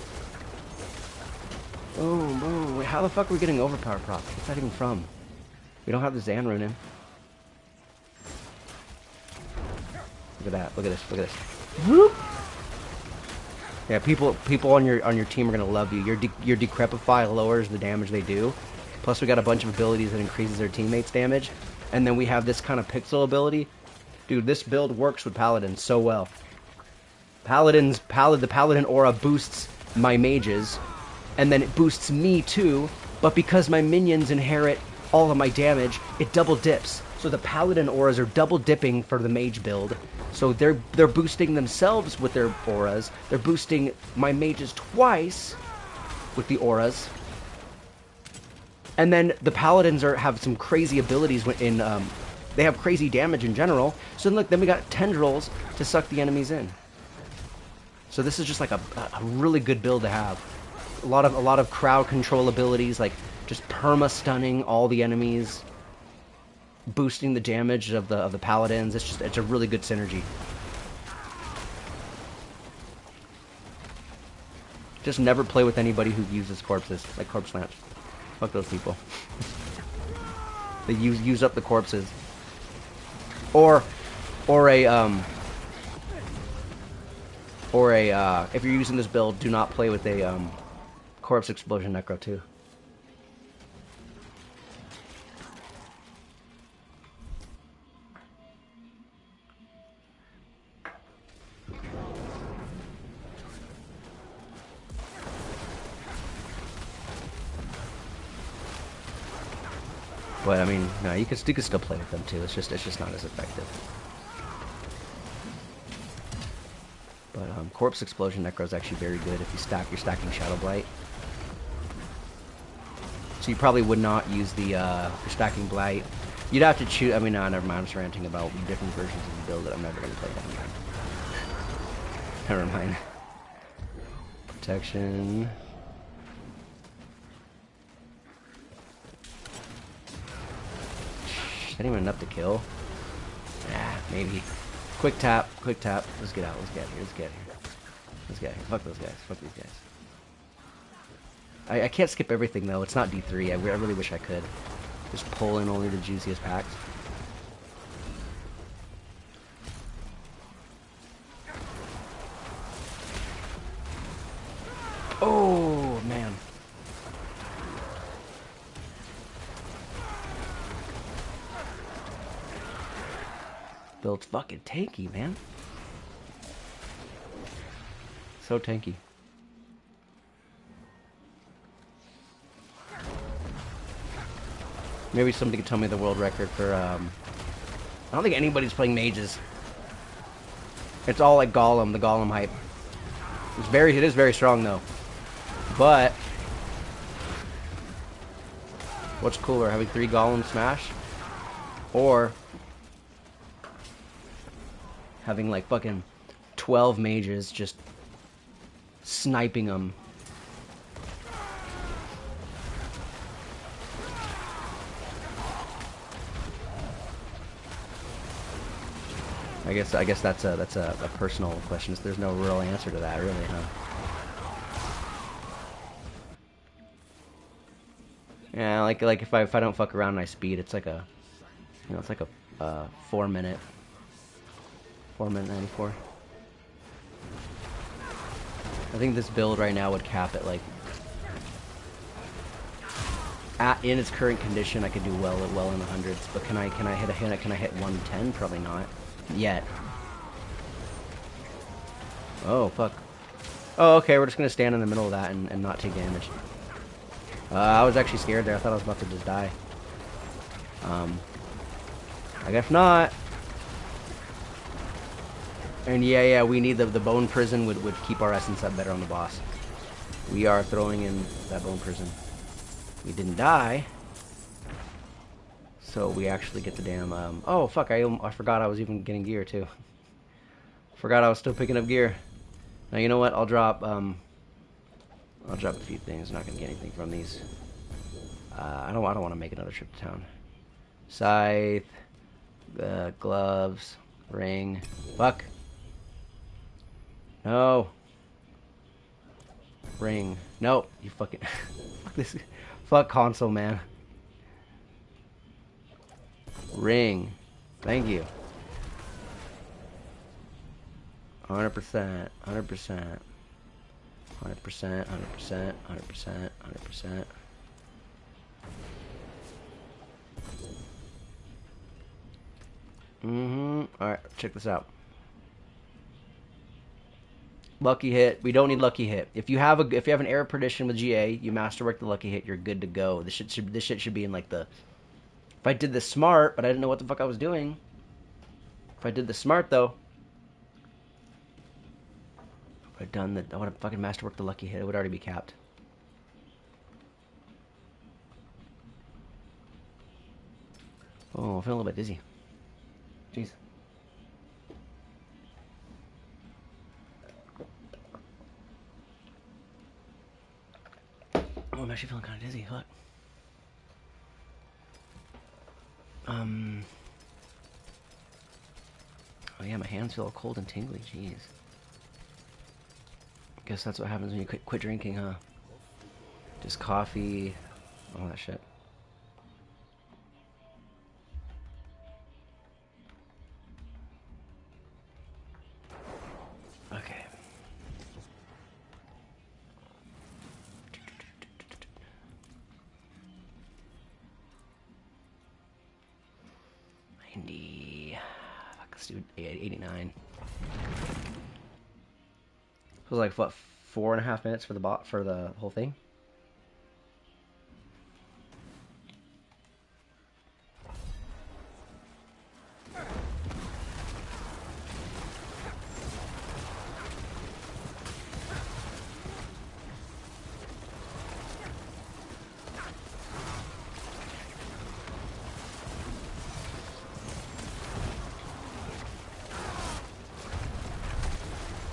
[SPEAKER 1] Boom, boom. Wait, how the fuck are we getting overpower proc? What's that even from? We don't have the Zan rune in. Look at that. Look at this. Look at this. Whoop! Yeah, people on your team are gonna love you. Your Decrepify lowers the damage they do. Plus, we got a bunch of abilities that increases their teammates' damage, and then we have this kind of pixel ability. Dude, this build works with Paladins so well. The Paladin aura boosts my mages, and then it boosts me too, but because my minions inherit all of my damage, it double dips. So the Paladin auras are double dipping for the mage build. So they're boosting themselves with their auras. They're boosting my mages twice with the auras. And then the Paladins have some crazy abilities they have crazy damage in general. So look, then we got tendrils to suck the enemies in. So this is just like a really good build to have. A lot of crowd control abilities, like just perma stunning all the enemies, boosting the damage of the paladins. It's a really good synergy. Just never play with anybody who uses corpses, like corpse lamps. Fuck those people. They use up the corpses. Or if you're using this build, do not play with a corpse explosion necro too. But I mean, no, you can still play with them too. It's just not as effective. But corpse explosion necro is actually very good if you're stacking Shadow Blight. So you probably would not use the you're stacking Blight. You'd have to choose. I mean, no, never mind. I'm just ranting about different versions of the build that I'm never going to play. Never mind. Protection. Is that even enough to kill? Yeah, maybe. Quick tap. Let's get out. Let's get here. Fuck those guys. Fuck these guys. I can't skip everything though. It's not D3. I really wish I could. Just pull in only the juiciest packs. Oh man. Build's fucking tanky, man. So tanky. Maybe somebody could tell me the world record for, I don't think anybody's playing mages. It's all like Golem, the Golem hype. It is very strong though. But what's cooler, having 3 Golem smash? Or having like fucking 12 mages just sniping them. I guess that's a personal question. There's no real answer to that, really, huh? Yeah, like if I don't fuck around and I speed, it's like a, you know, it's like a 4 minute 94. I think this build right now would cap it like in its current condition. I could do well in the hundreds, but can I hit 110? Probably not yet. Oh, fuck. Oh, okay, we're just gonna stand in the middle of that and not take damage. I was actually scared there. I thought I was about to just die. I guess not. And yeah, we need the bone prison would keep our essence up better on the boss. We are throwing in that bone prison. We didn't die. So we actually get the damn, oh, fuck, I forgot I was even getting gear, too. Forgot I was still picking up gear. Now, you know what? I'll drop a few things. I'm not gonna get anything from these. I don't want to make another trip to town. Scythe, gloves, ring. Fuck. No. Ring. No, you fucking... Fuck this. Fuck console, man. Ring. Thank you. 100%. 100%. 100%. 100%. 100%. 100%. Alright, check this out. Lucky hit. We don't need lucky hit. If you have an air of perdition with GA, you masterwork the lucky hit, you're good to go. This shit should be in like the... If I did this smart, but I didn't know what the fuck I was doing. If I did this smart though, if I'd done I would have fucking masterworked the lucky hit. It would already be capped. Oh, I'm feeling a little bit dizzy. Jeez. Oh, I'm actually feeling kind of dizzy. Fuck. Oh yeah, my hands feel all cold and tingly. Jeez. Guess that's what happens when you quit drinking, huh? Just coffee, all that shit. Okay. Fuck, let's do 89. It was like what, 4.5 minutes for the whole thing.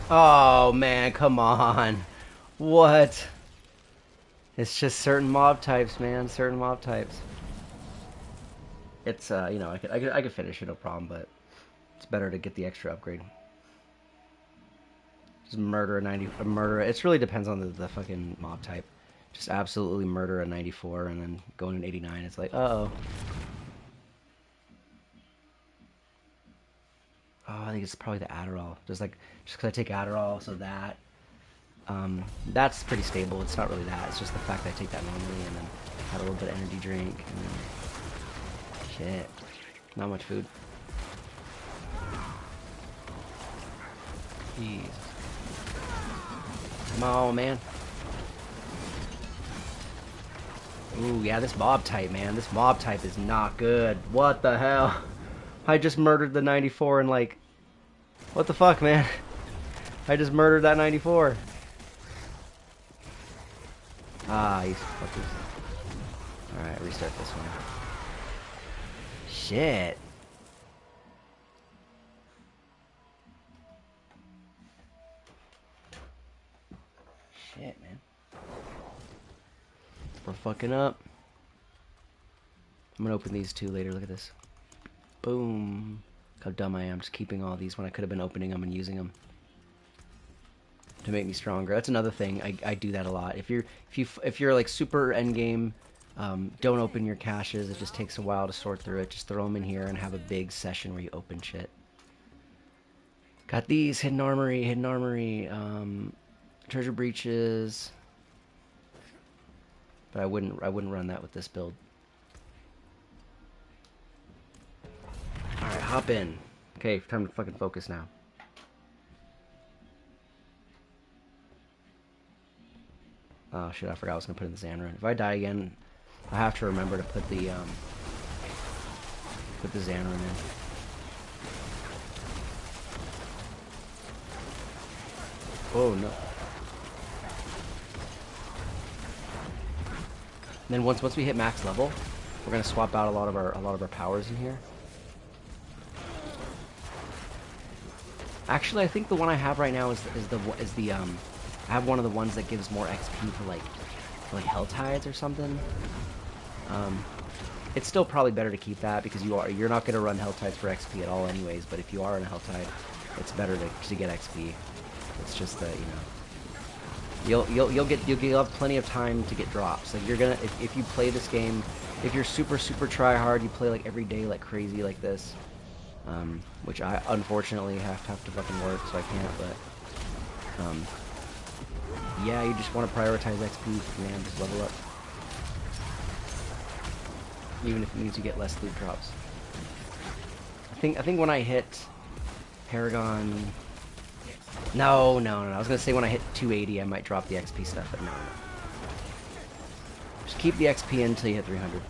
[SPEAKER 1] Oh man, come on. What? It's just certain mob types, man. Certain mob types. It's you know, I could finish it, no problem, but it's better to get the extra upgrade. Just murder a murder. It really depends on the fucking mob type. Just absolutely murder a 94 and then go to an 89. It's like, uh-oh. Oh, I think it's probably the Adderall. Just because I take Adderall, so that's pretty stable. It's not really that. It's just the fact that I take that normally and then have a little bit of energy drink. And then... Shit. Not much food. Jeez. Come on, man. Ooh, yeah, this mob type, man. This mob type is not good. What the hell? I just murdered the 94 and like... What the fuck, man? I just murdered that 94. Ah, you fuckers. Alright, restart this one. Shit. Shit, man. We're fucking up. I'm gonna open these two later. Look at this. Boom. Look how dumb I am, just keeping all these when I could have been opening them and using them to make me stronger. That's another thing. I do that a lot. If you're like super endgame, don't open your caches. It just takes a while to sort through it. Just throw them in here and have a big session where you open shit. Got these hidden armory, treasure breaches. But I wouldn't run that with this build. Alright, hop in. Okay, time to fucking focus now. Oh shit, I forgot I was gonna put in the Xan rune. If I die again, I have to remember to put the Xan rune in. Oh no. And then once we hit max level, we're gonna swap out a lot of our powers in here. Actually, I think the one I have right now is the I have one of the ones that gives more XP for like Hell Tides or something. It's still probably better to keep that because you're not gonna run Hell Tides for XP at all anyways. But if you are in a Hell Tide, it's better to get XP. It's just that you'll have plenty of time to get drops. Like you're gonna if you play this game, if you're super try hard, you play like every day like crazy like this. Which I unfortunately have to fucking work, so I can't. But yeah, you just want to prioritize XP, man. Just level up, even if it means you get less loot drops. I think when I hit Paragon, no. I was gonna say when I hit 280, I might drop the XP stuff, but no. Just keep the XP until you hit 300.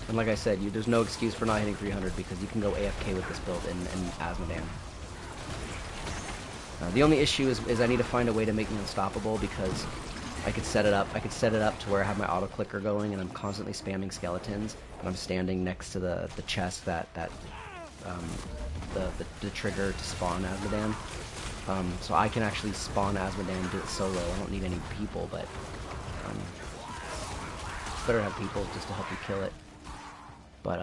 [SPEAKER 1] And like I said, there's no excuse for not hitting 300 because you can go AFK with this build in Azmodan. The only issue is I need to find a way to make me unstoppable because I could set it up to where I have my auto clicker going and I'm constantly spamming skeletons and I'm standing next to the chest the trigger to spawn Azmodan. So I can actually spawn Azmodan and do it solo. I don't need any people, but it's better to have people just to help you kill it. But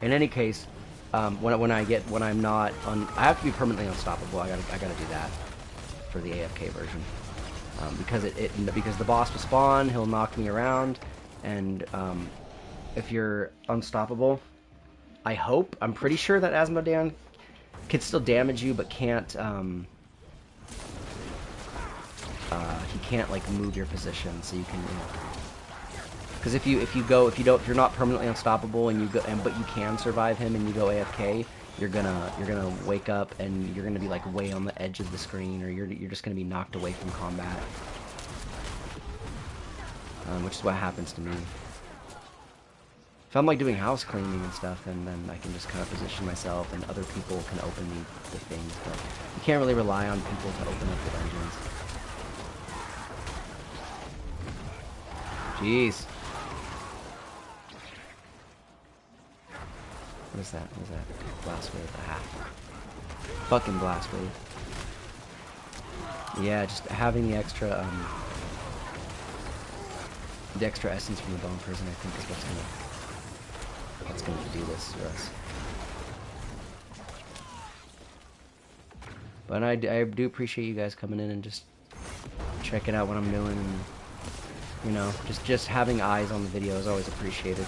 [SPEAKER 1] in any case, when I'm not I have to be permanently unstoppable. I gotta do that for the AFK version because the boss will spawn, he'll knock me around, and if you're unstoppable, I'm pretty sure that Azmodan can still damage you, but can't he can't like move your position, so you can. Because if you're not permanently unstoppable and but you can survive him and you go AFK, you're gonna wake up and you're gonna be like way on the edge of the screen, or you're just gonna be knocked away from combat, which is what happens to me. If I'm like doing house cleaning and stuff, then I can just kind of position myself and other people can open the things, but you can't really rely on people to open up the dungeons. Jeez. What is that? What is that? Blast wave. Ah. Fucking blast wave. Yeah, just having the extra essence from the bone prison, I think, is what's gonna do this for us. But I do appreciate you guys coming in and just checking out what I'm doing, and you know, just having eyes on the video is always appreciated.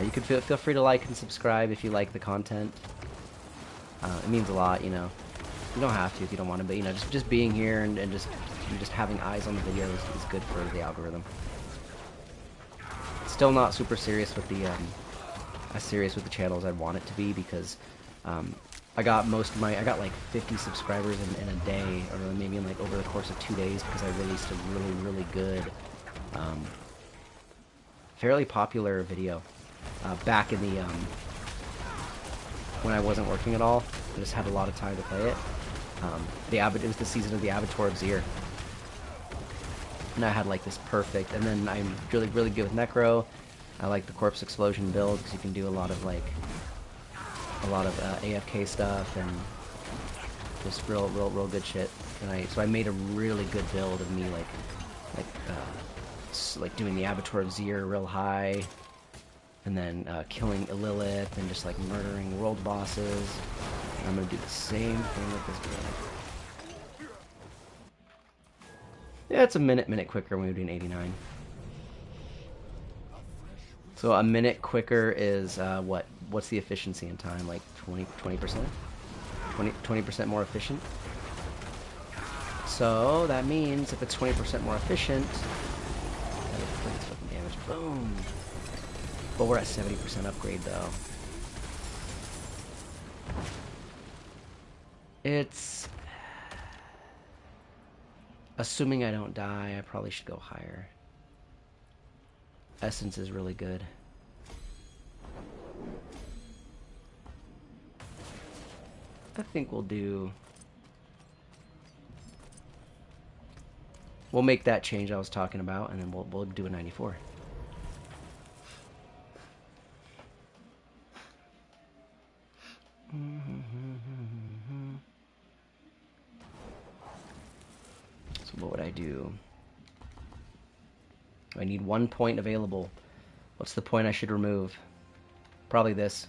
[SPEAKER 1] You could feel free to like and subscribe if you like the content. It means a lot, you know. You don't have to if you don't want to, but you know, just being here and just having eyes on the video is good for the algorithm. Still not super serious with the as serious with the channel as I'd want it to be, because I got like 50 subscribers in a day, or maybe in like over the course of 2 days, because I released a really good, fairly popular video back in the when I wasn't working at all. I just had a lot of time to play it. It was the season of the Avatar of Zir, and I had like this perfect. And then I'm really good with Necro. I like the Corpse Explosion build because you can do a lot of AFK stuff and just real good shit. And so I made a really good build of me like doing the Avatar of Zir real high, and then killing Lilith and just like murdering world bosses. And I'm gonna do the same thing with this build. Yeah, it's a minute quicker when we're doing 89. So a minute quicker is what's the efficiency in time? Like 20%? 20% more efficient. So that means if it's 20% more efficient, that inflicts fucking damage. Boom. But we're at 70% upgrade though. Assuming I don't die, I probably should go higher. Essence is really good. I think we'll do... We'll make that change I was talking about, and then we'll do a 94. So what would I do? I need 1 point available. What's the point I should remove? Probably this.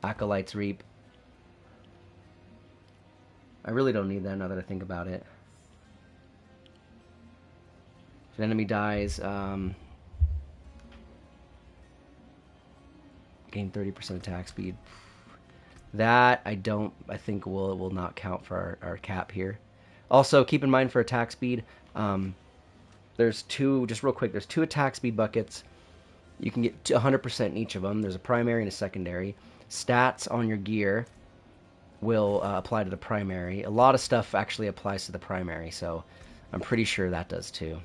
[SPEAKER 1] Acolyte's Reap. I really don't need that now that I think about it. If an enemy dies, gain 30% attack speed. That I think will not count for our cap here. Also, keep in mind for attack speed, there's two, just real quick, there's 2 attack speed buckets. You can get 100% in each of them. There's a primary and a secondary. Stats on your gear will apply to the primary. A lot of stuff actually applies to the primary, so I'm pretty sure that does too.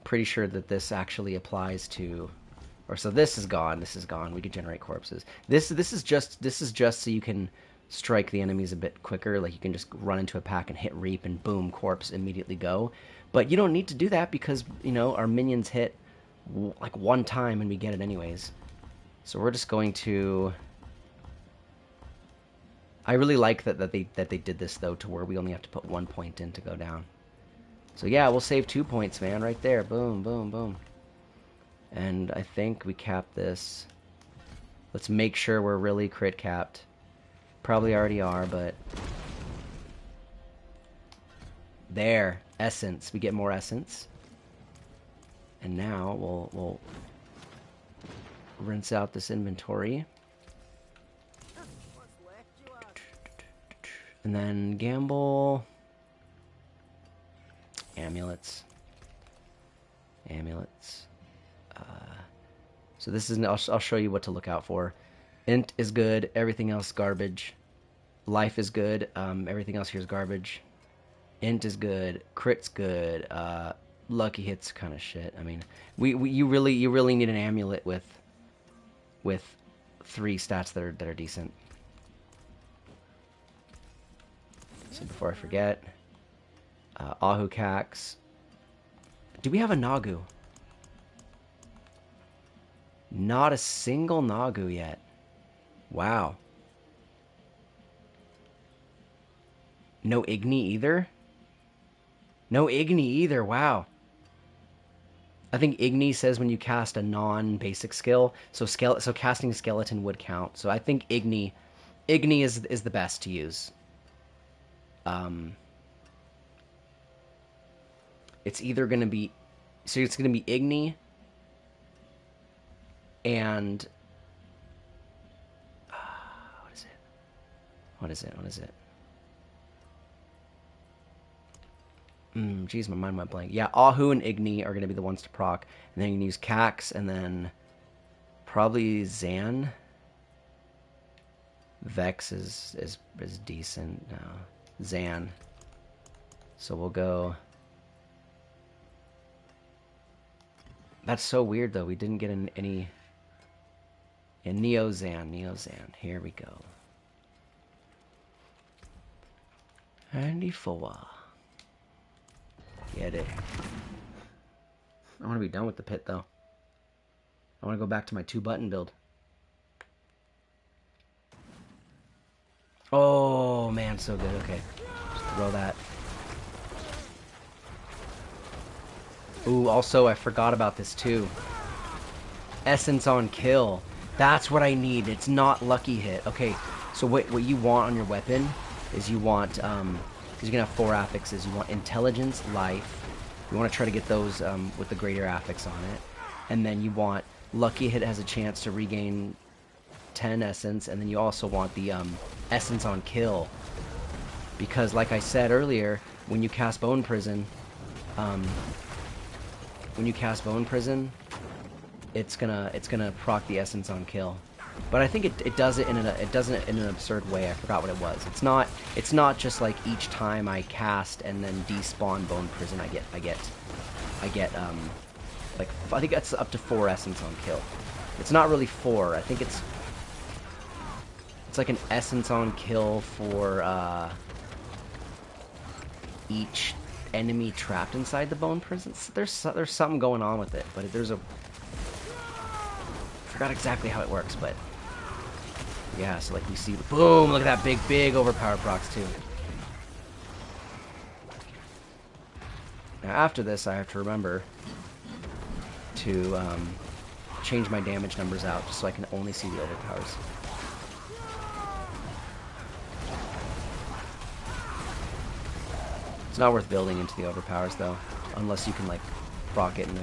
[SPEAKER 1] Pretty sure that this actually applies to, or so this is gone. This is gone. We can generate corpses. This is just so you can strike the enemies a bit quicker. Like you can just run into a pack and hit Reap and boom, corpse immediately go. But you don't need to do that because our minions hit like 1 time and we get it anyways. So we're just going to. I really like that they did this though, to where we only have to put 1 point in to go down. So yeah, we'll save 2 points, man, right there. Boom, boom, boom. And I think we cap this. Let's make sure we're really crit capped. Probably already are, but there, essence. We get more essence. And now we'll rinse out this inventory. And then gamble. Amulets. So this is, I'll show you what to look out for. Int is good, everything else garbage. Life is good, everything else here is garbage. Int is good, crit's good, lucky hits kind of shit. I mean, you really need an amulet with 3 stats that are decent. So before I forget, Ahu Cax. Do we have a Nagu? Not a single Nagu yet. Wow. No Igni either? No Igni either, wow. I think Igni says when you cast a non-basic skill, so casting Skeleton would count. So I think Igni is the best to use. It's either going to be, so it's going to be Igni and what is it? Geez, my mind went blank. Yeah, Ahu and Igni are going to be the ones to proc, and then you can use Cax, and then probably Zan. Vex is decent. No, Zan. So we'll go. That's so weird though. We didn't get any. Yeah, Neo-Zan. Here we go. 94. Get it. I want to be done with the pit though. I want to go back to my 2-button build. Oh man, so good. Okay, just throw that. Ooh, also I forgot about this too. Essence on kill. That's what I need. It's not lucky hit. Okay, so what you want on your weapon is you want because you're gonna have 4 affixes. You want intelligence, life. You want to try to get those with the greater affix on it, and then you want lucky hit has a chance to regain 10 essence, and then you also want the essence on kill, because like I said earlier, when you cast Bone Prison, it's gonna proc the essence on kill. But I think it does it in an absurd way. I forgot what it was. It's not just like each time I cast and then despawn Bone Prison, I get like I think that's up to 4 essence on kill. It's not really 4. I think it's like an essence on kill for each enemy trapped inside the Bone Prison. There's something going on with it, but I forgot exactly how it works, but. Yeah, so like we see, boom, look at that big overpowered procs too. Now after this, I have to remember to change my damage numbers out just so I can only see the overpowers. It's not worth building into the overpowers though, unless you can like proc it in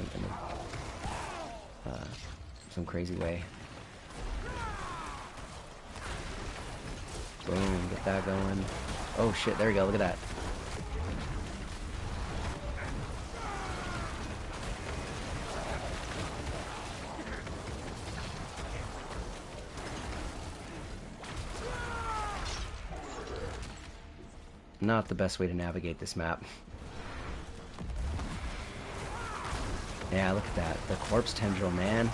[SPEAKER 1] some crazy way. Boom, get that going. Oh shit, there we go, look at that. Not the best way to navigate this map. Yeah, look at that. The corpse tendril, man.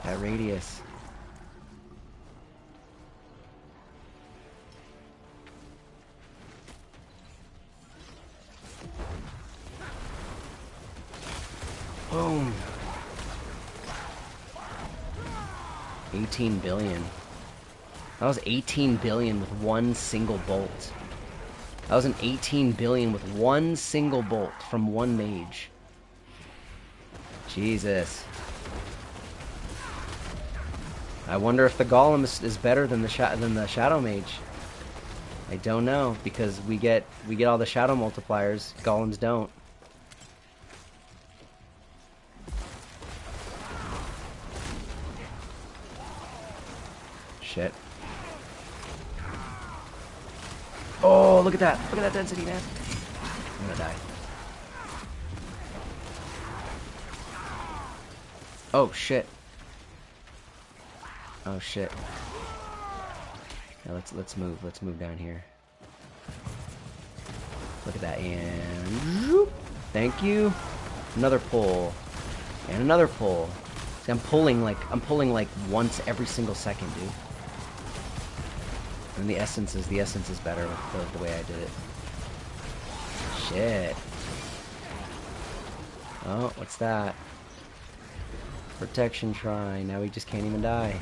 [SPEAKER 1] That radius. Boom. 18 billion. That was 18 billion with one single bolt. That was an 18 billion with one single bolt from one mage. Jesus. I wonder if the golem is better than the shadow mage. I don't know, because we get all the shadow multipliers. Golems don't. Shit. Oh, look at that. Look at that density, man. I'm gonna die. Oh, shit. Oh, shit. Now let's move. Let's move down here. Look at that. And... whoop. Thank you. Another pull. And another pull. See, I'm pulling like once every single second, dude. And the essence is better with the way I did it. Shit. Oh, what's that? Protection shrine. Now we just can't even die.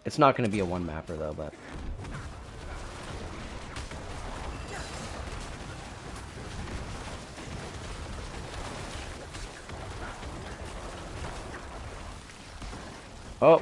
[SPEAKER 1] It's not going to be a one-mapper, though, but... oh!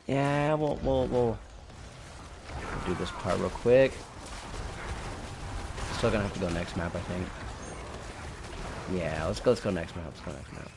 [SPEAKER 1] Yeah, we'll do this part real quick. Still gonna have to go next map, I think. Yeah, let's go next map. Let's go next map.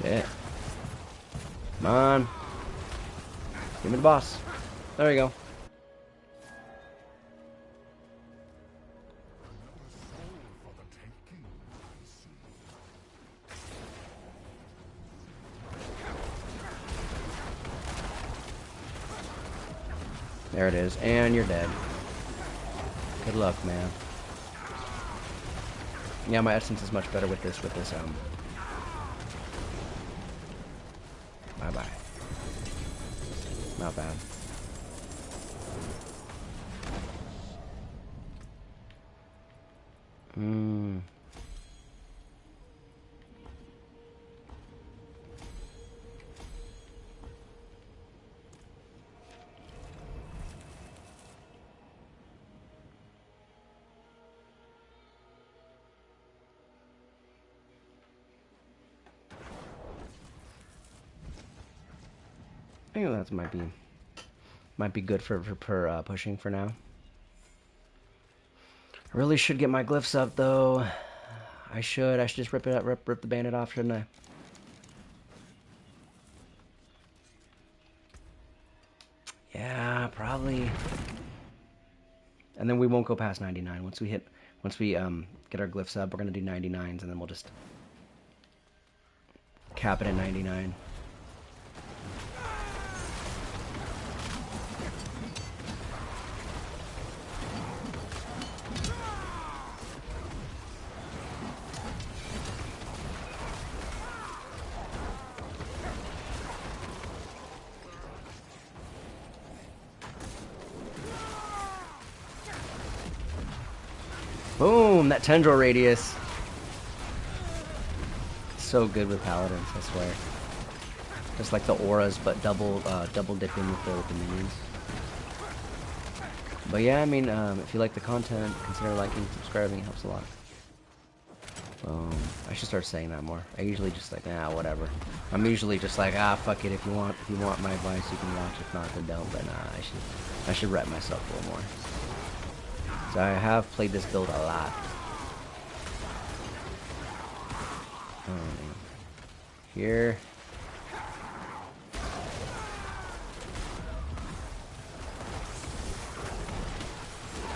[SPEAKER 1] Shit. Come on. Give me the boss. There we go. There it is, and you're dead. Good luck, man. Yeah, my essence is much better with this, Bye-bye. Not bad. I think that might be good for pushing for now. I really should get my glyphs up though. I should just rip it up, rip the bandit off, shouldn't I? Yeah, probably. And then we won't go past 99 once we get our glyphs up. We're gonna do 99s, and then we'll just cap it at 99. Boom! That tendril radius. So good with paladins, I swear. Just like the auras, but double dipping with the minions. But yeah, I mean, if you like the content, consider liking, subscribing. It helps a lot. I should start saying that more. I usually just like, whatever. I'm usually just like, fuck it. If you want my advice, you can watch. If not, then don't. But I should rep myself a little more. So I have played this build a lot. Oh man. Here.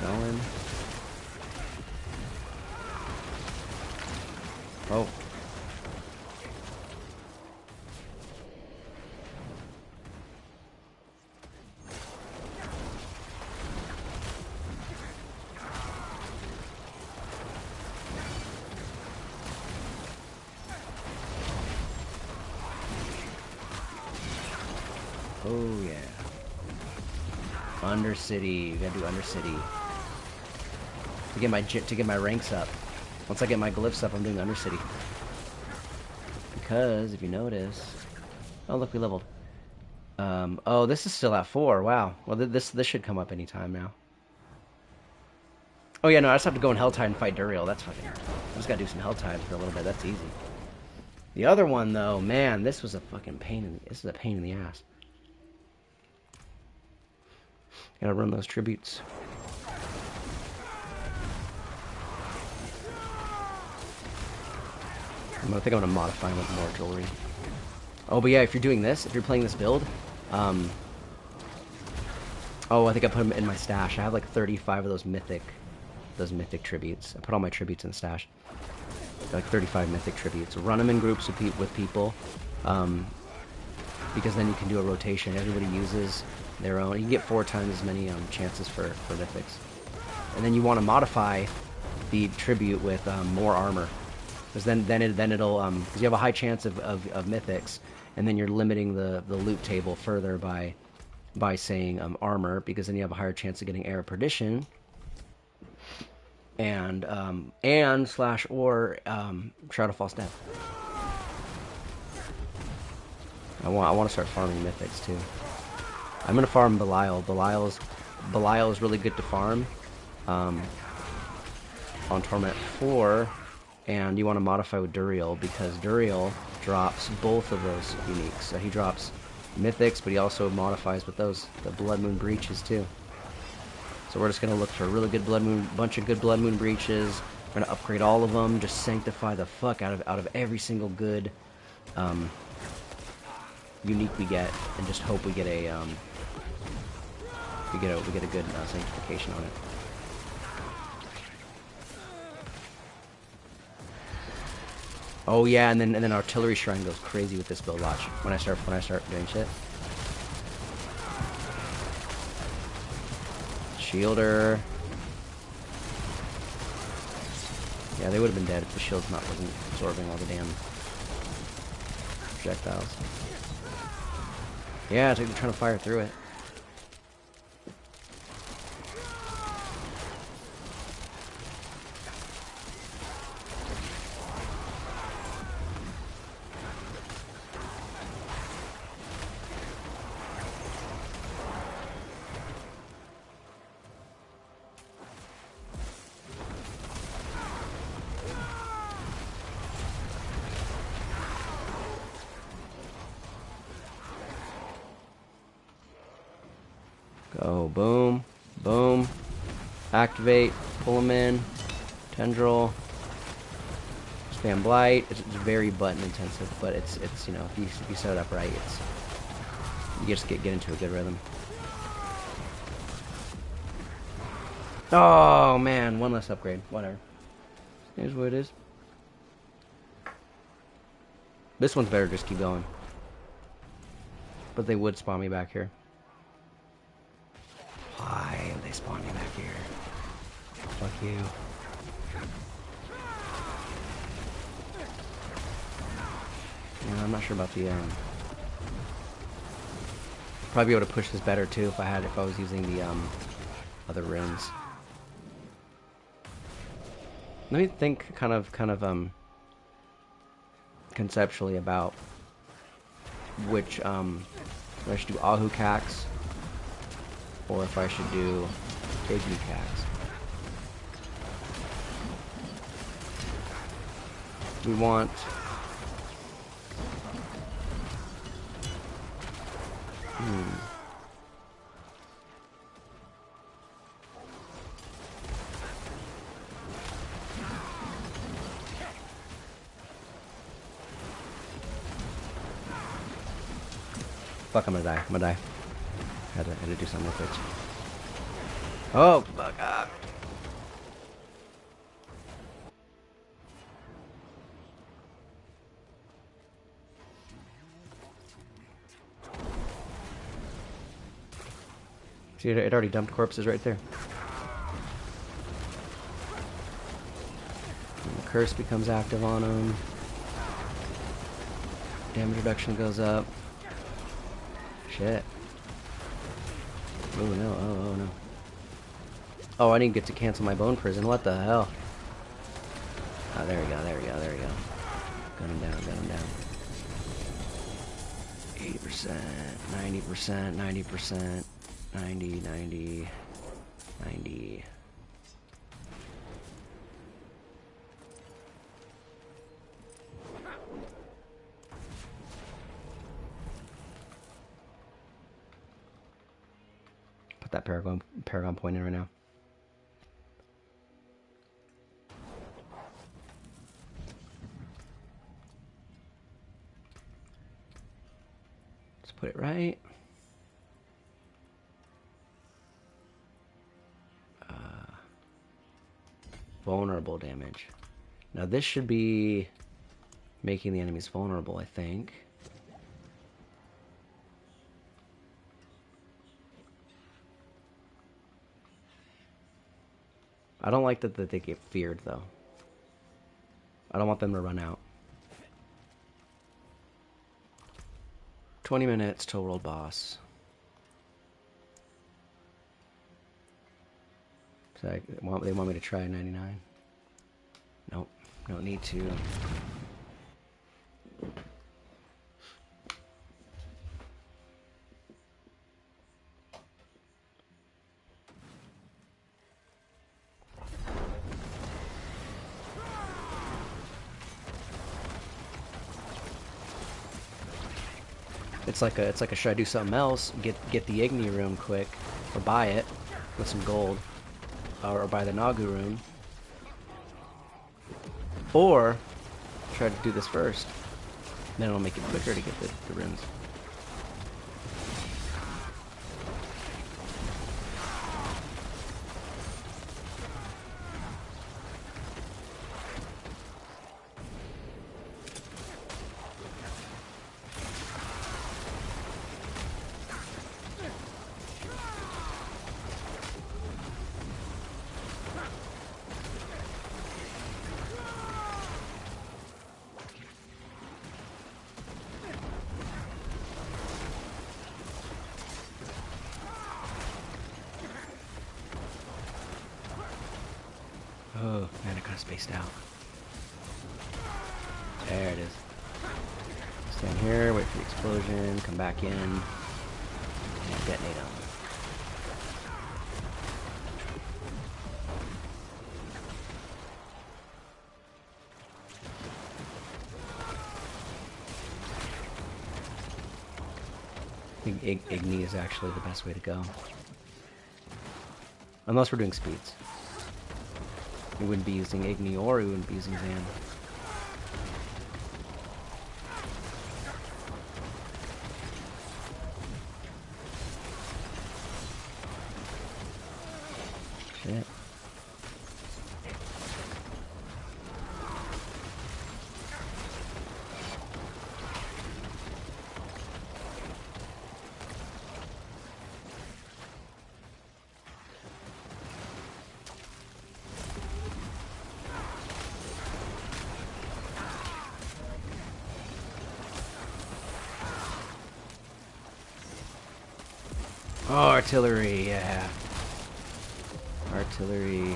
[SPEAKER 1] Going. Oh. Oh yeah. Undercity. We gotta do Undercity. To get my ranks up. Once I get my glyphs up, I'm doing Undercity. Because if you notice, oh look, we leveled. Oh, this is still at 4. Wow. Well, this should come up anytime now. Oh yeah, no, I just have to go in Helltide and fight Duriel. That's fucking. I just gotta do some Helltide for a little bit. That's easy. The other one though, man, this was a fucking pain. This is a pain in the ass. Gotta run those tributes. I think I'm gonna modify with more jewelry. Oh, but yeah, if you're doing this, if you're playing this build, oh, I think I put them in my stash. I have like 35 of those mythic tributes. I put all my tributes in the stash. Like 35 mythic tributes. Run them in groups with people, because then you can do a rotation. Everybody uses their own. You can get 4 times as many chances for mythics. And then you want to modify the tribute with more armor. Because then it'll because you have a high chance of mythics, and then you're limiting the loot table further by saying armor, because then you have a higher chance of getting Air of Perdition and slash or Shroud of False Death. I want to start farming mythics too. I'm gonna farm Belial. Belial is really good to farm on Torment 4. And you want to modify with Duriel, because Duriel drops both of those uniques. So he drops mythics, but he also modifies with the Blood Moon Breaches too. So we're just going to look for a really good bunch of good Blood Moon Breaches. We're going to upgrade all of them, just sanctify the fuck out of every single good unique we get, and just hope we get a we get a good sanctification on it. Oh yeah, and then artillery shrine goes crazy with this build. Watch when I start doing shit. Shielder. Yeah, they would have been dead if the shield's wasn't absorbing all the damn projectiles. Yeah, it's like they're trying to fire through it. Go, boom, boom, activate, pull them in, tendril, spam blight. It's very button intensive, but it's you know, if you set it up right, you just get into a good rhythm. Oh man, one less upgrade. Whatever. Here's what it is. This one's better. Just keep going. But they would spawn me back here. Why would they spawn me back here? Fuck you. Yeah, I'm not sure about the probably be able to push this better too if I was using the other runes. Let me think kind of conceptually about which if I should do Ahu Cax or if I should do Igni Cax. We want Fuck, I'm gonna die. Had to do something real quick. Oh, fuck up. See, it already dumped corpses right there. And the curse becomes active on them. Damage reduction goes up. Shit. Oh no, oh no. Oh, I didn't get to cancel my bone prison. What the hell? Oh, there we go. Gun him down. 80%, 90%, 90%, 90. Put that Paragon point in right now. Let's put it right. Vulnerable damage. Now this should be making the enemies vulnerable, I think. I don't like that they get feared, though. I don't want them to run out. 20 minutes till world boss. So they want me to try 99? Nope, don't need to. It's like a should I do something else? Get the Igni rune quick, or buy it with some gold, or buy the Nagu rune, or try to do this first. Then it'll make it quicker to get the runes. Oh, man, I kind of spaced out. There it is. Stand here, wait for the explosion, come back in, and detonate them. I think Igni is actually the best way to go. Unless we're doing speeds. We wouldn't be using Igni or we wouldn't be using Zan. Shit. Oh, artillery, yeah. Artillery.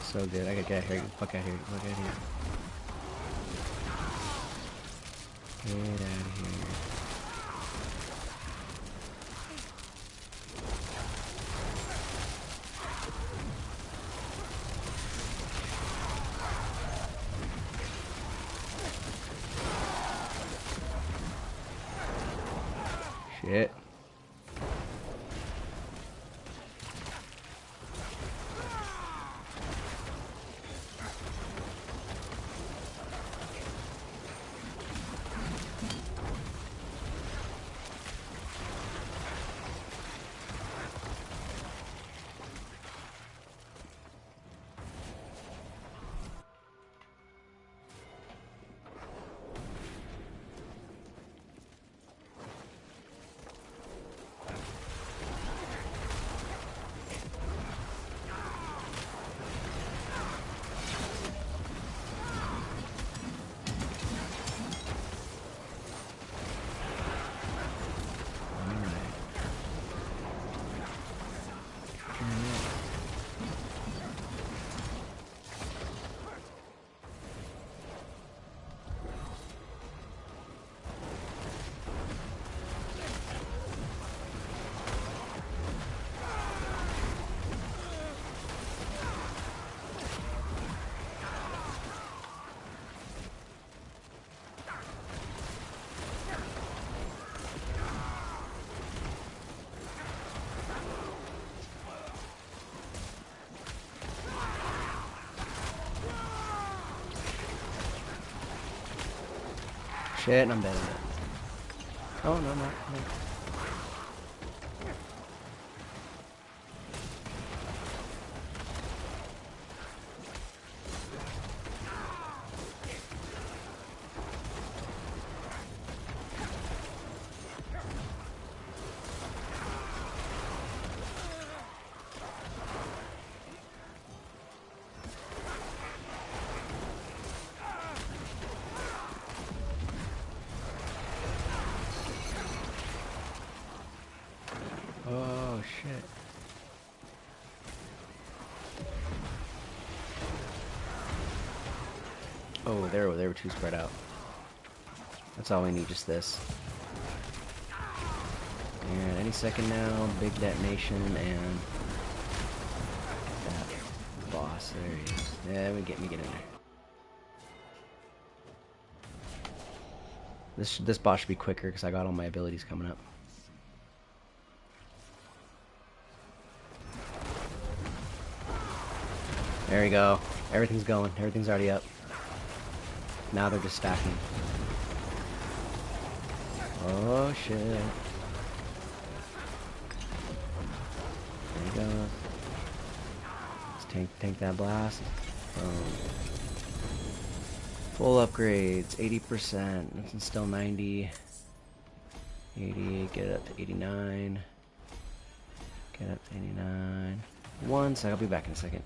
[SPEAKER 1] So good. I gotta get out of here. Fuck out of here. Fuck out of here. Get out of here. Shit. Shit, I'm dead. Oh, no, no. Oh, shit. Oh, they were too spread out. That's all we need, just this. And any second now, big detonation, and that boss, there he is. Yeah, get in there. This boss should be quicker because I got all my abilities coming up. There we go. Everything's going. Everything's already up. Now they're just stacking. Oh shit. There you go. Let's tank that blast. Full upgrades, 80%. This is still 90. 80, get it up to 89. Get up to 89. One sec, I'll be back in a second.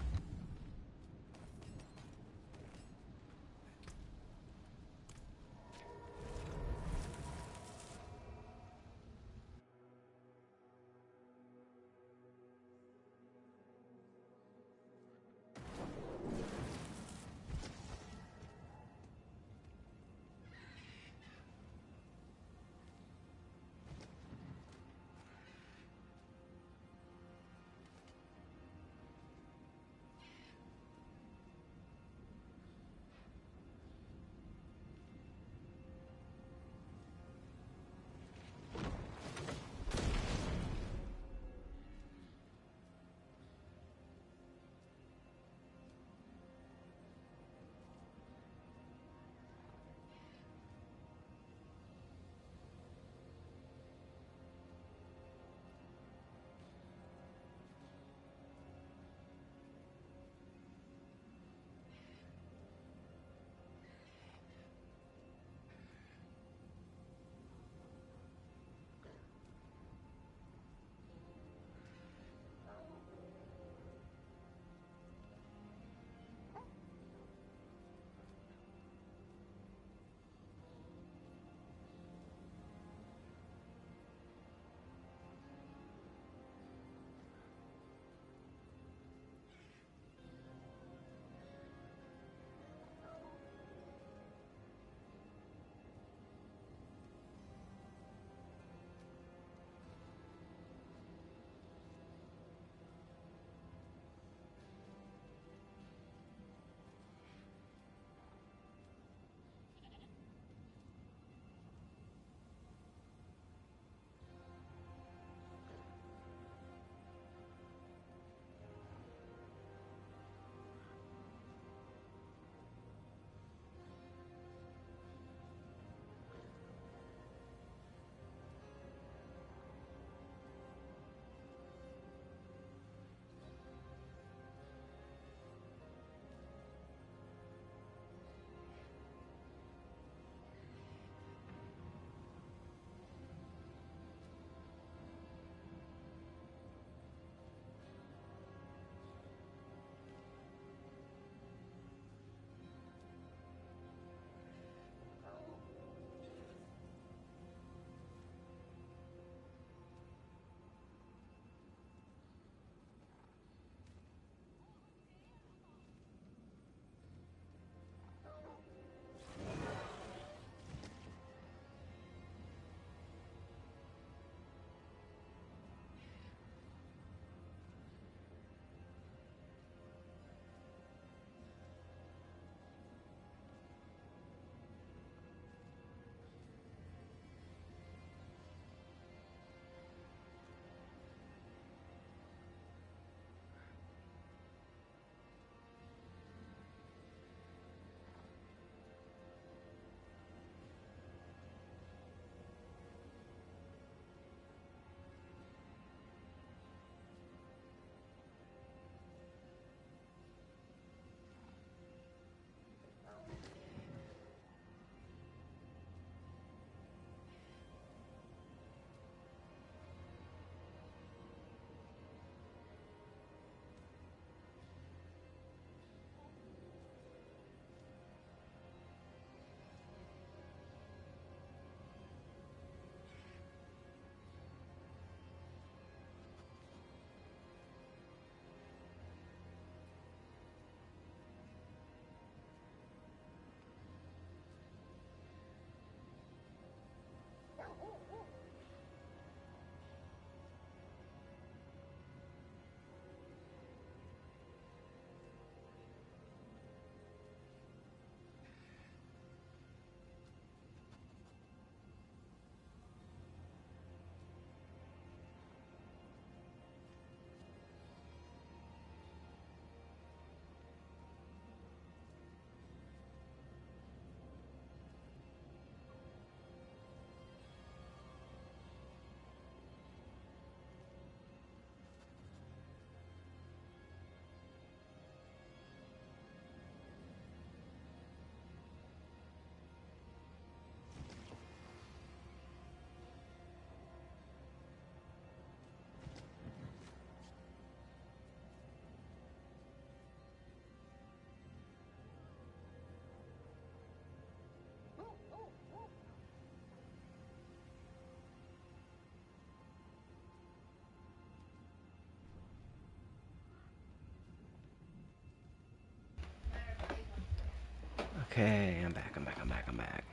[SPEAKER 1] Okay, I'm back, I'm back, I'm back, I'm back.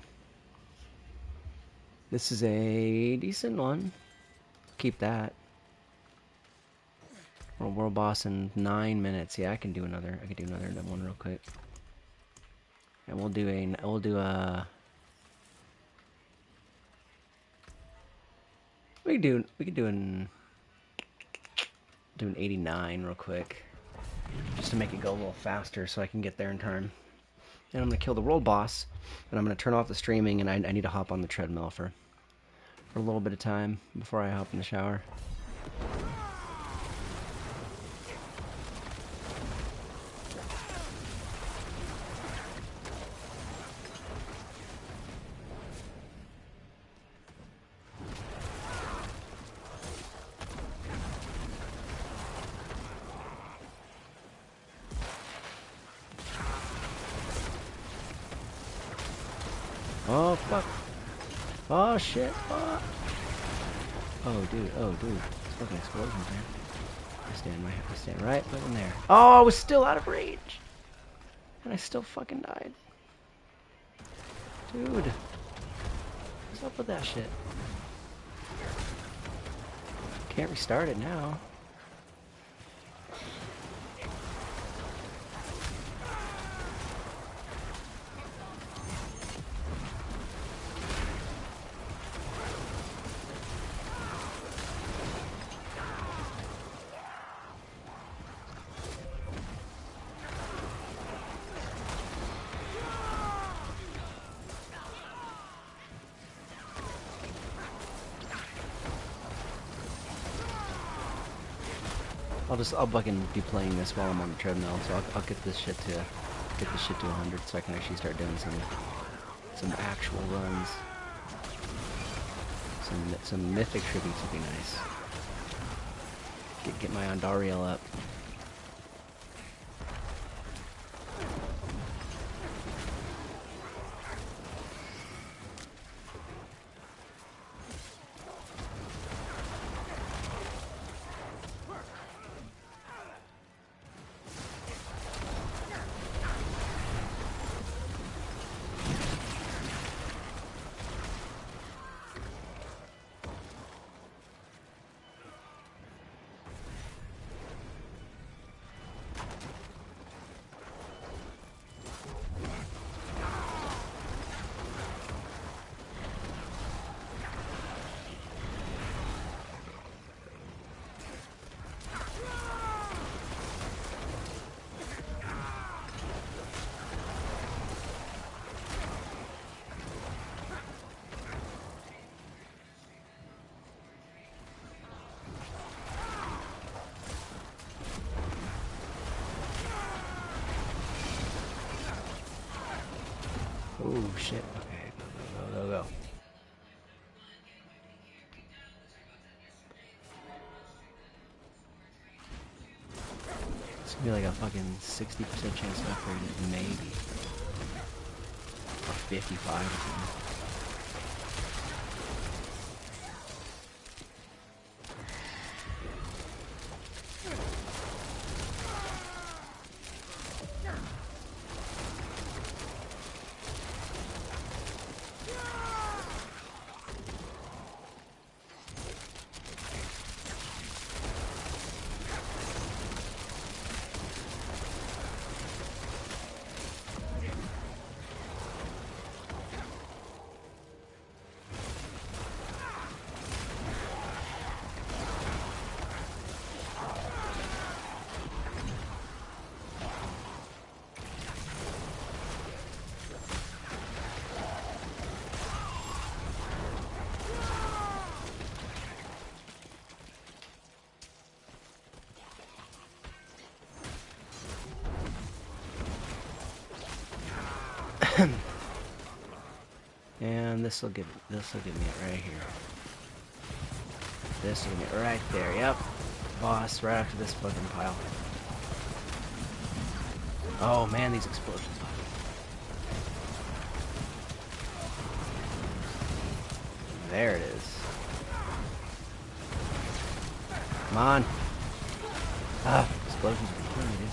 [SPEAKER 1] This is a decent one. Keep that. World boss in 9 minutes. Yeah, I can do another one real quick. And we'll do we can do an 89 real quick. Just to make it go a little faster so I can get there in time. And I'm gonna kill the world boss, and I'm gonna turn off the streaming, and I need to hop on the treadmill for a little bit of time before I hop in the shower. Oh fuck! Oh shit! Oh, dude! Oh dude! It's fucking explosions, man. I stand right fucking there. Oh, I was still out of range, and I still fucking died. Dude, what's up with that shit? Can't restart it now. I'll fucking be playing this while I'm on the treadmill, so I'll get this shit to 100 so I can actually start doing some actual runs. Some mythic tributes would be nice. Get my Andariel up. Oh shit. Okay, go. It's gonna be like a fucking 60% chance to upgrade it, maybe. Or 55 or something. And this will give me it right here. This will give me it right there. Yep, boss right after this fucking pile. Oh man, these explosions. There it is. Come on. Ah, explosions are killing me, dude.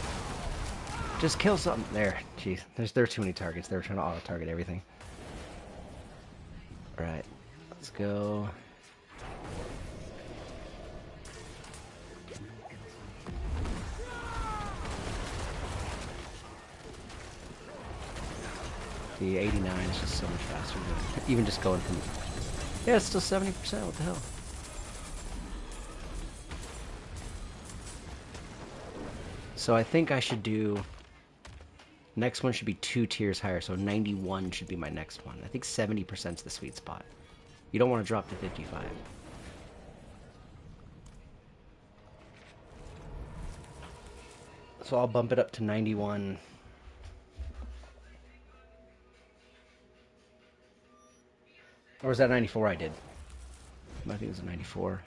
[SPEAKER 1] Just kill something. There. Jeez. There are too many targets. They're trying to auto-target everything. Alright. Let's go. The 89 is just so much faster than even just going from... Yeah, it's still 70%. What the hell? So I think I should do... Next one should be 2 tiers higher, so 91 should be my next one. I think 70% is the sweet spot. You don't want to drop to 55. So I'll bump it up to 91. Or was that 94 I did? I think it was a 94.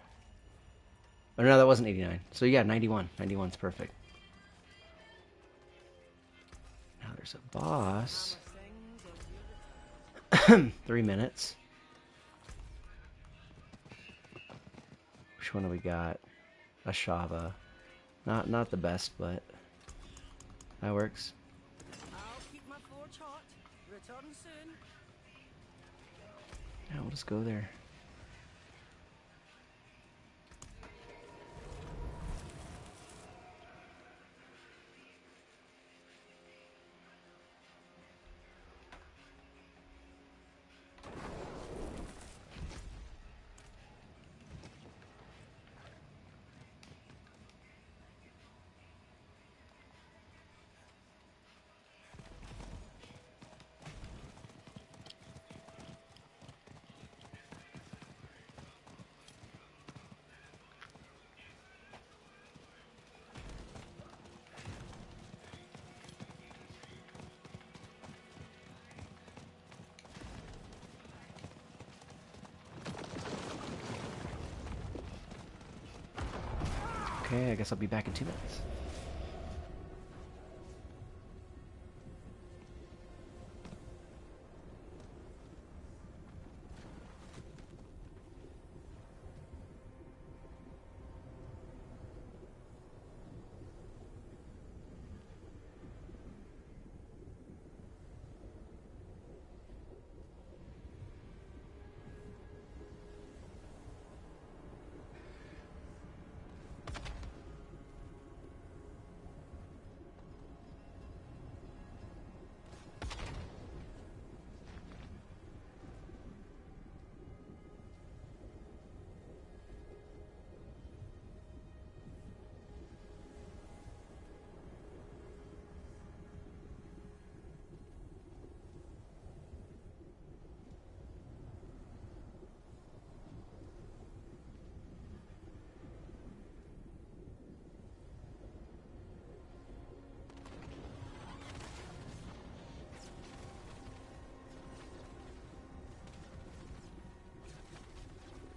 [SPEAKER 1] Oh no, that wasn't 89. So yeah, 91. 91's perfect. Now there's a boss. 3 minutes. Which one do we got? A Shava. Not the best, but that works.
[SPEAKER 2] I'll keep my forge hot. Return soon.
[SPEAKER 1] Yeah, we'll just go there. Okay, I guess I'll be back in 2 minutes.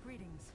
[SPEAKER 2] Greetings.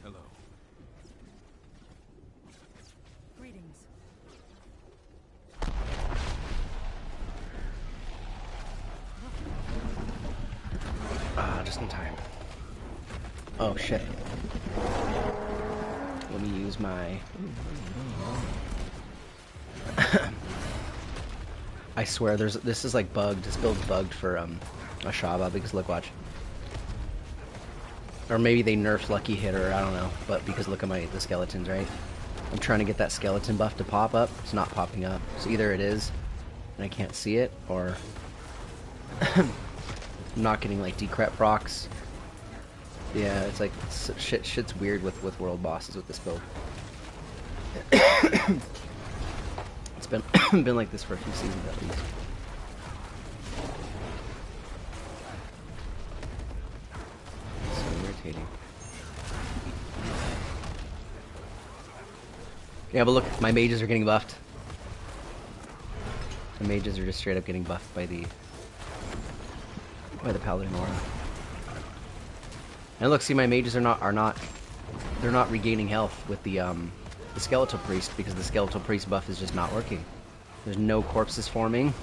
[SPEAKER 3] Hello.
[SPEAKER 2] Greetings.
[SPEAKER 1] Ah, just in time. Oh shit. Let me use my... I swear, this is like bugged. This build's bugged for Ashaba because look, watch. Or maybe they nerfed Lucky Hitter, I don't know. But because look at the skeletons, right? I'm trying to get that skeleton buff to pop up. It's not popping up. So either it is, and I can't see it, or I'm not getting like decrep procs. Yeah, it's like shit's weird with world bosses with this build. It's been been like this for a few seasons at least. So irritating. Yeah, but look, my mages are getting buffed. The mages are just straight up getting buffed by the paladin aura. And look, see, my mages are not they're not regaining health with the skeletal priest because the skeletal priest buff is just not working. There's no corpses forming.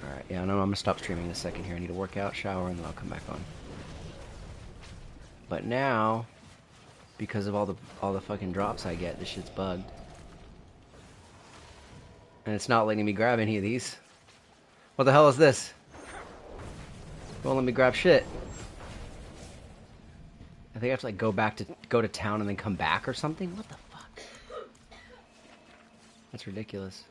[SPEAKER 1] Alright, yeah, no, I'm gonna stop streaming in a second here. I need to work out, shower, and then I'll come back on. But now, because of all the fucking drops I get, this shit's bugged. And it's not letting me grab any of these. What the hell is this? It won't let me grab shit. I think I have to like go to town and then come back or something? What the fuck? That's ridiculous.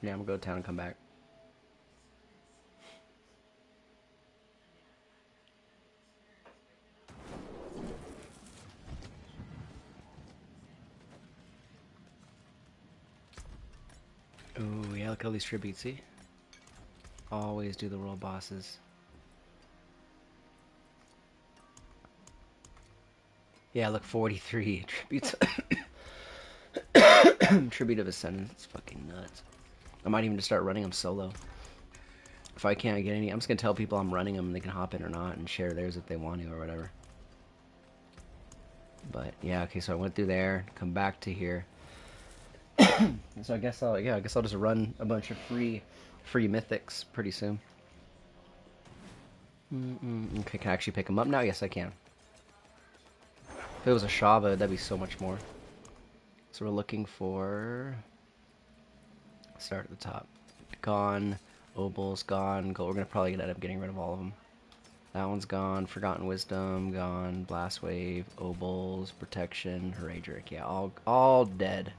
[SPEAKER 1] Yeah, I'm gonna go to town and come back. Ooh, yeah, look at all these tributes, see? Always do the world bosses. Yeah, look, 43 tributes. Tribute of Ascendance. It's fucking nuts. I might even just start running them solo. If I can't get any, I'm just gonna tell people I'm running them and they can hop in or not and share theirs if they want to or whatever. But yeah, okay, so I went through there, come back to here. So I guess I'll just run a bunch of free mythics pretty soon. Okay, can I actually pick them up now? Yes, I can. If it was a Shava, that'd be so much more. So we're looking for... Start at the top. Gone. Obel's gone. We're going to probably end up getting rid of all of them. That one's gone. Forgotten Wisdom, gone. Blast Wave, Obel's, Protection, Heredric. Yeah, all dead.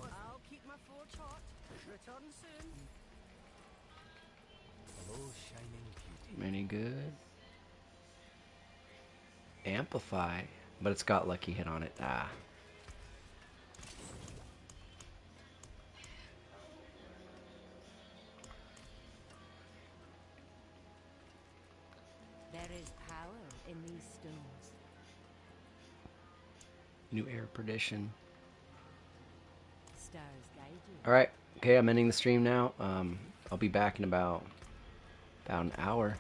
[SPEAKER 2] I'll keep my forge hot. Return soon.
[SPEAKER 3] Hello, shining beauty.
[SPEAKER 1] Any good? Amplify. But it's got Lucky Hit on it. Ah.
[SPEAKER 4] There is power in these stones.
[SPEAKER 1] New Air Perdition.
[SPEAKER 4] Stars guide you.
[SPEAKER 1] Alright. Okay, I'm ending the stream now. I'll be back in about an hour.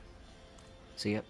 [SPEAKER 1] See ya.